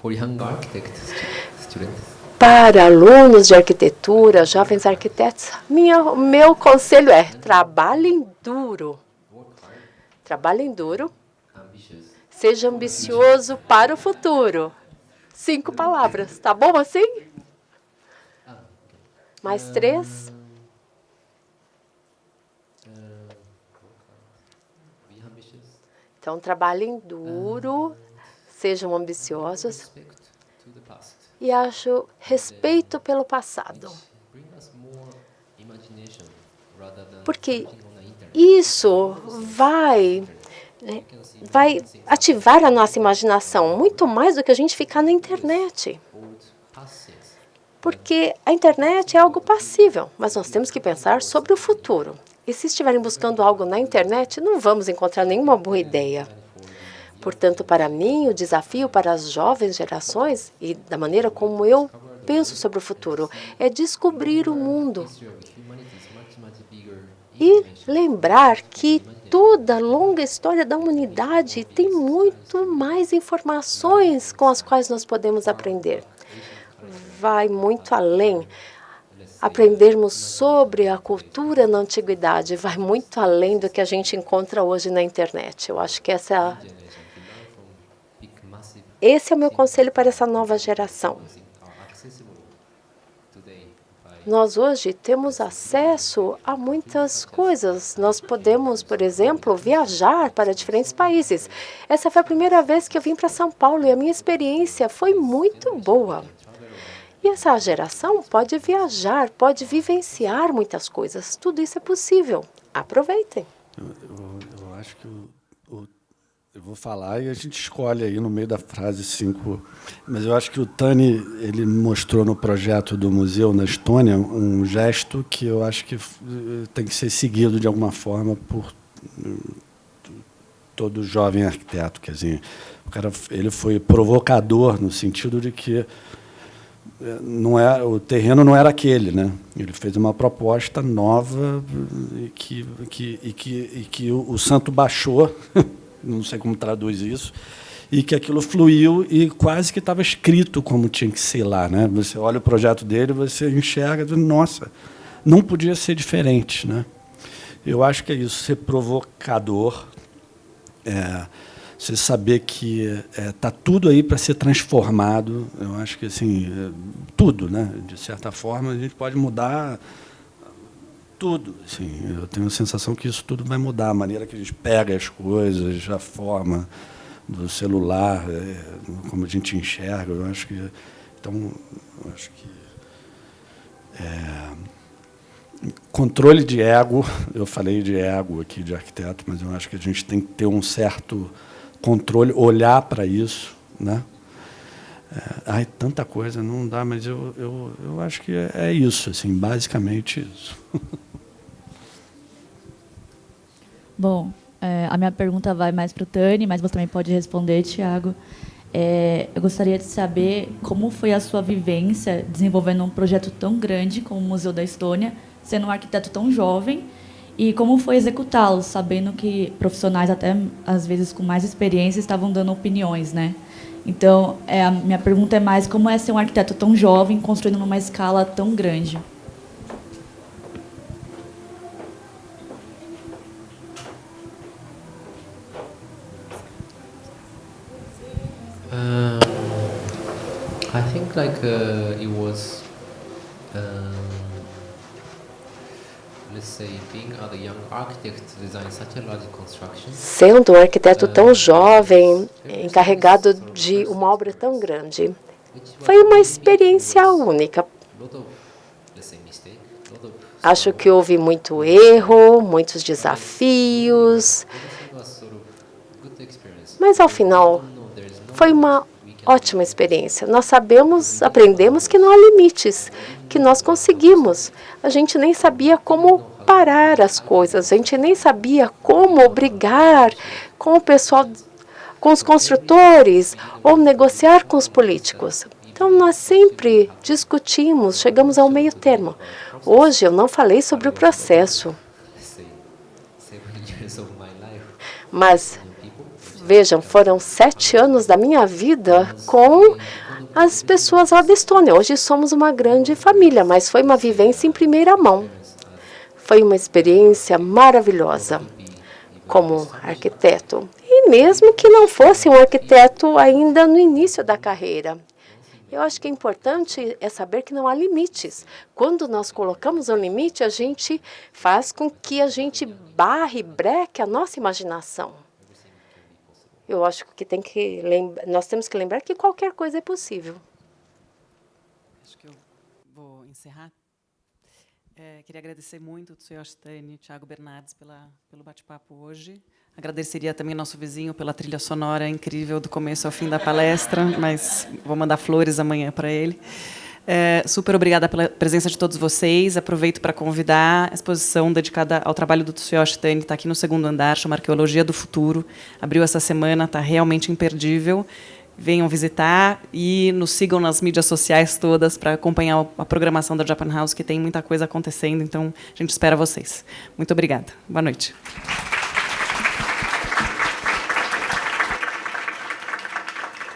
For young architect students. Para alunos de arquitetura, jovens arquitetos, meu conselho é: trabalhem duro. Trabalhem duro. Seja ambicioso para o futuro. 5 palavras, tá bom assim? Mais 3? Então, trabalhem duro, sejam ambiciosos. E acho respeito pelo passado. Porque isso vai ativar a nossa imaginação, muito mais do que a gente ficar na internet. Porque a internet é algo passível, mas nós temos que pensar sobre o futuro. E se estiverem buscando algo na internet, não vamos encontrar nenhuma boa ideia. Portanto, para mim, o desafio para as jovens gerações e da maneira como eu penso sobre o futuro é descobrir o mundo e lembrar que toda a longa história da humanidade tem muito mais informações com as quais nós podemos aprender. Vai muito além. Aprendermos sobre a cultura na antiguidade vai muito além do que a gente encontra hoje na internet. Eu acho que esse é o meu conselho para essa nova geração. Nós hoje temos acesso a muitas coisas. Nós podemos, por exemplo, viajar para diferentes países. Essa foi a primeira vez que eu vim para São Paulo e a minha experiência foi muito boa. E essa geração pode viajar, pode vivenciar muitas coisas. Tudo isso é possível. Aproveitem. Eu acho que eu vou falar e a gente escolhe aí no meio da frase 5. Mas eu acho que o Tani, ele mostrou no projeto do museu na Estônia um gesto que eu acho que tem que ser seguido de alguma forma por todo jovem arquiteto. Quer dizer, ele foi provocador no sentido de que o terreno não era aquele, né? Ele fez uma proposta nova e que o santo baixou. Não sei como traduz isso, e que aquilo fluiu e quase que estava escrito como tinha que ser lá, né? Você olha o projeto dele, você enxerga, nossa, não podia ser diferente, né? Eu acho que é isso, ser provocador, você saber que está tudo aí para ser transformado. Eu acho que assim, tudo, né? De certa forma, a gente pode mudar tudo. Assim, eu tenho a sensação que isso tudo vai mudar, a maneira que a gente pega as coisas, a forma do celular, como a gente enxerga. Eu acho que, controle de ego. Eu falei de ego aqui de arquiteto, mas eu acho que a gente tem que ter um certo controle, olhar para isso, né? Tanta coisa, não dá, mas eu acho que é isso, assim, basicamente isso. Bom, a minha pergunta vai mais para o Tani, mas você também pode responder, Tiago. Eu gostaria de saber como foi a sua vivência desenvolvendo um projeto tão grande como o Museu da Estônia, sendo um arquiteto tão jovem, e como foi executá-lo, sabendo que profissionais, até às vezes com mais experiência, estavam dando opiniões, né? Então, a minha pergunta é mais como é ser um arquiteto tão jovem, construindo numa escala tão grande. I think it was, let's say, being a young architect to design such a large construction. Sendo um arquiteto tão jovem, encarregado de uma obra tão grande, foi uma experiência única. Acho que houve muito erro, muitos desafios, mas ao final Foi uma ótima experiência. Nós aprendemos que não há limites, que nós conseguimos. A gente nem sabia como parar as coisas, a gente nem sabia como brigar com o pessoal, com os construtores, ou negociar com os políticos. Então, nós sempre discutimos, chegamos ao meio termo. Hoje, eu não falei sobre o processo. Mas, vejam, foram 7 anos da minha vida com as pessoas lá da Estônia. Hoje somos uma grande família, mas foi uma vivência em primeira mão. Foi uma experiência maravilhosa como arquiteto. E mesmo que não fosse um arquiteto ainda no início da carreira. Eu acho que é importante saber que não há limites. Quando nós colocamos um limite, a gente faz com que a gente breque a nossa imaginação. Eu acho que nós temos que lembrar que qualquer coisa é possível. Acho que eu vou encerrar. Queria agradecer muito o Tsuyoshi Tani e o Thiago Bernardes pelo bate-papo hoje. Agradeceria também nosso vizinho pela trilha sonora incrível do começo ao fim da palestra, mas vou mandar flores amanhã para ele. Super obrigada pela presença de todos vocês. Aproveito para convidar a exposição dedicada ao trabalho do Tsuyoshi Tani, está aqui no 2º andar, chama Arqueologia do Futuro. Abriu essa semana, está realmente imperdível. Venham visitar e nos sigam nas mídias sociais todas para acompanhar a programação da Japan House, que tem muita coisa acontecendo, então a gente espera vocês. Muito obrigada. Boa noite.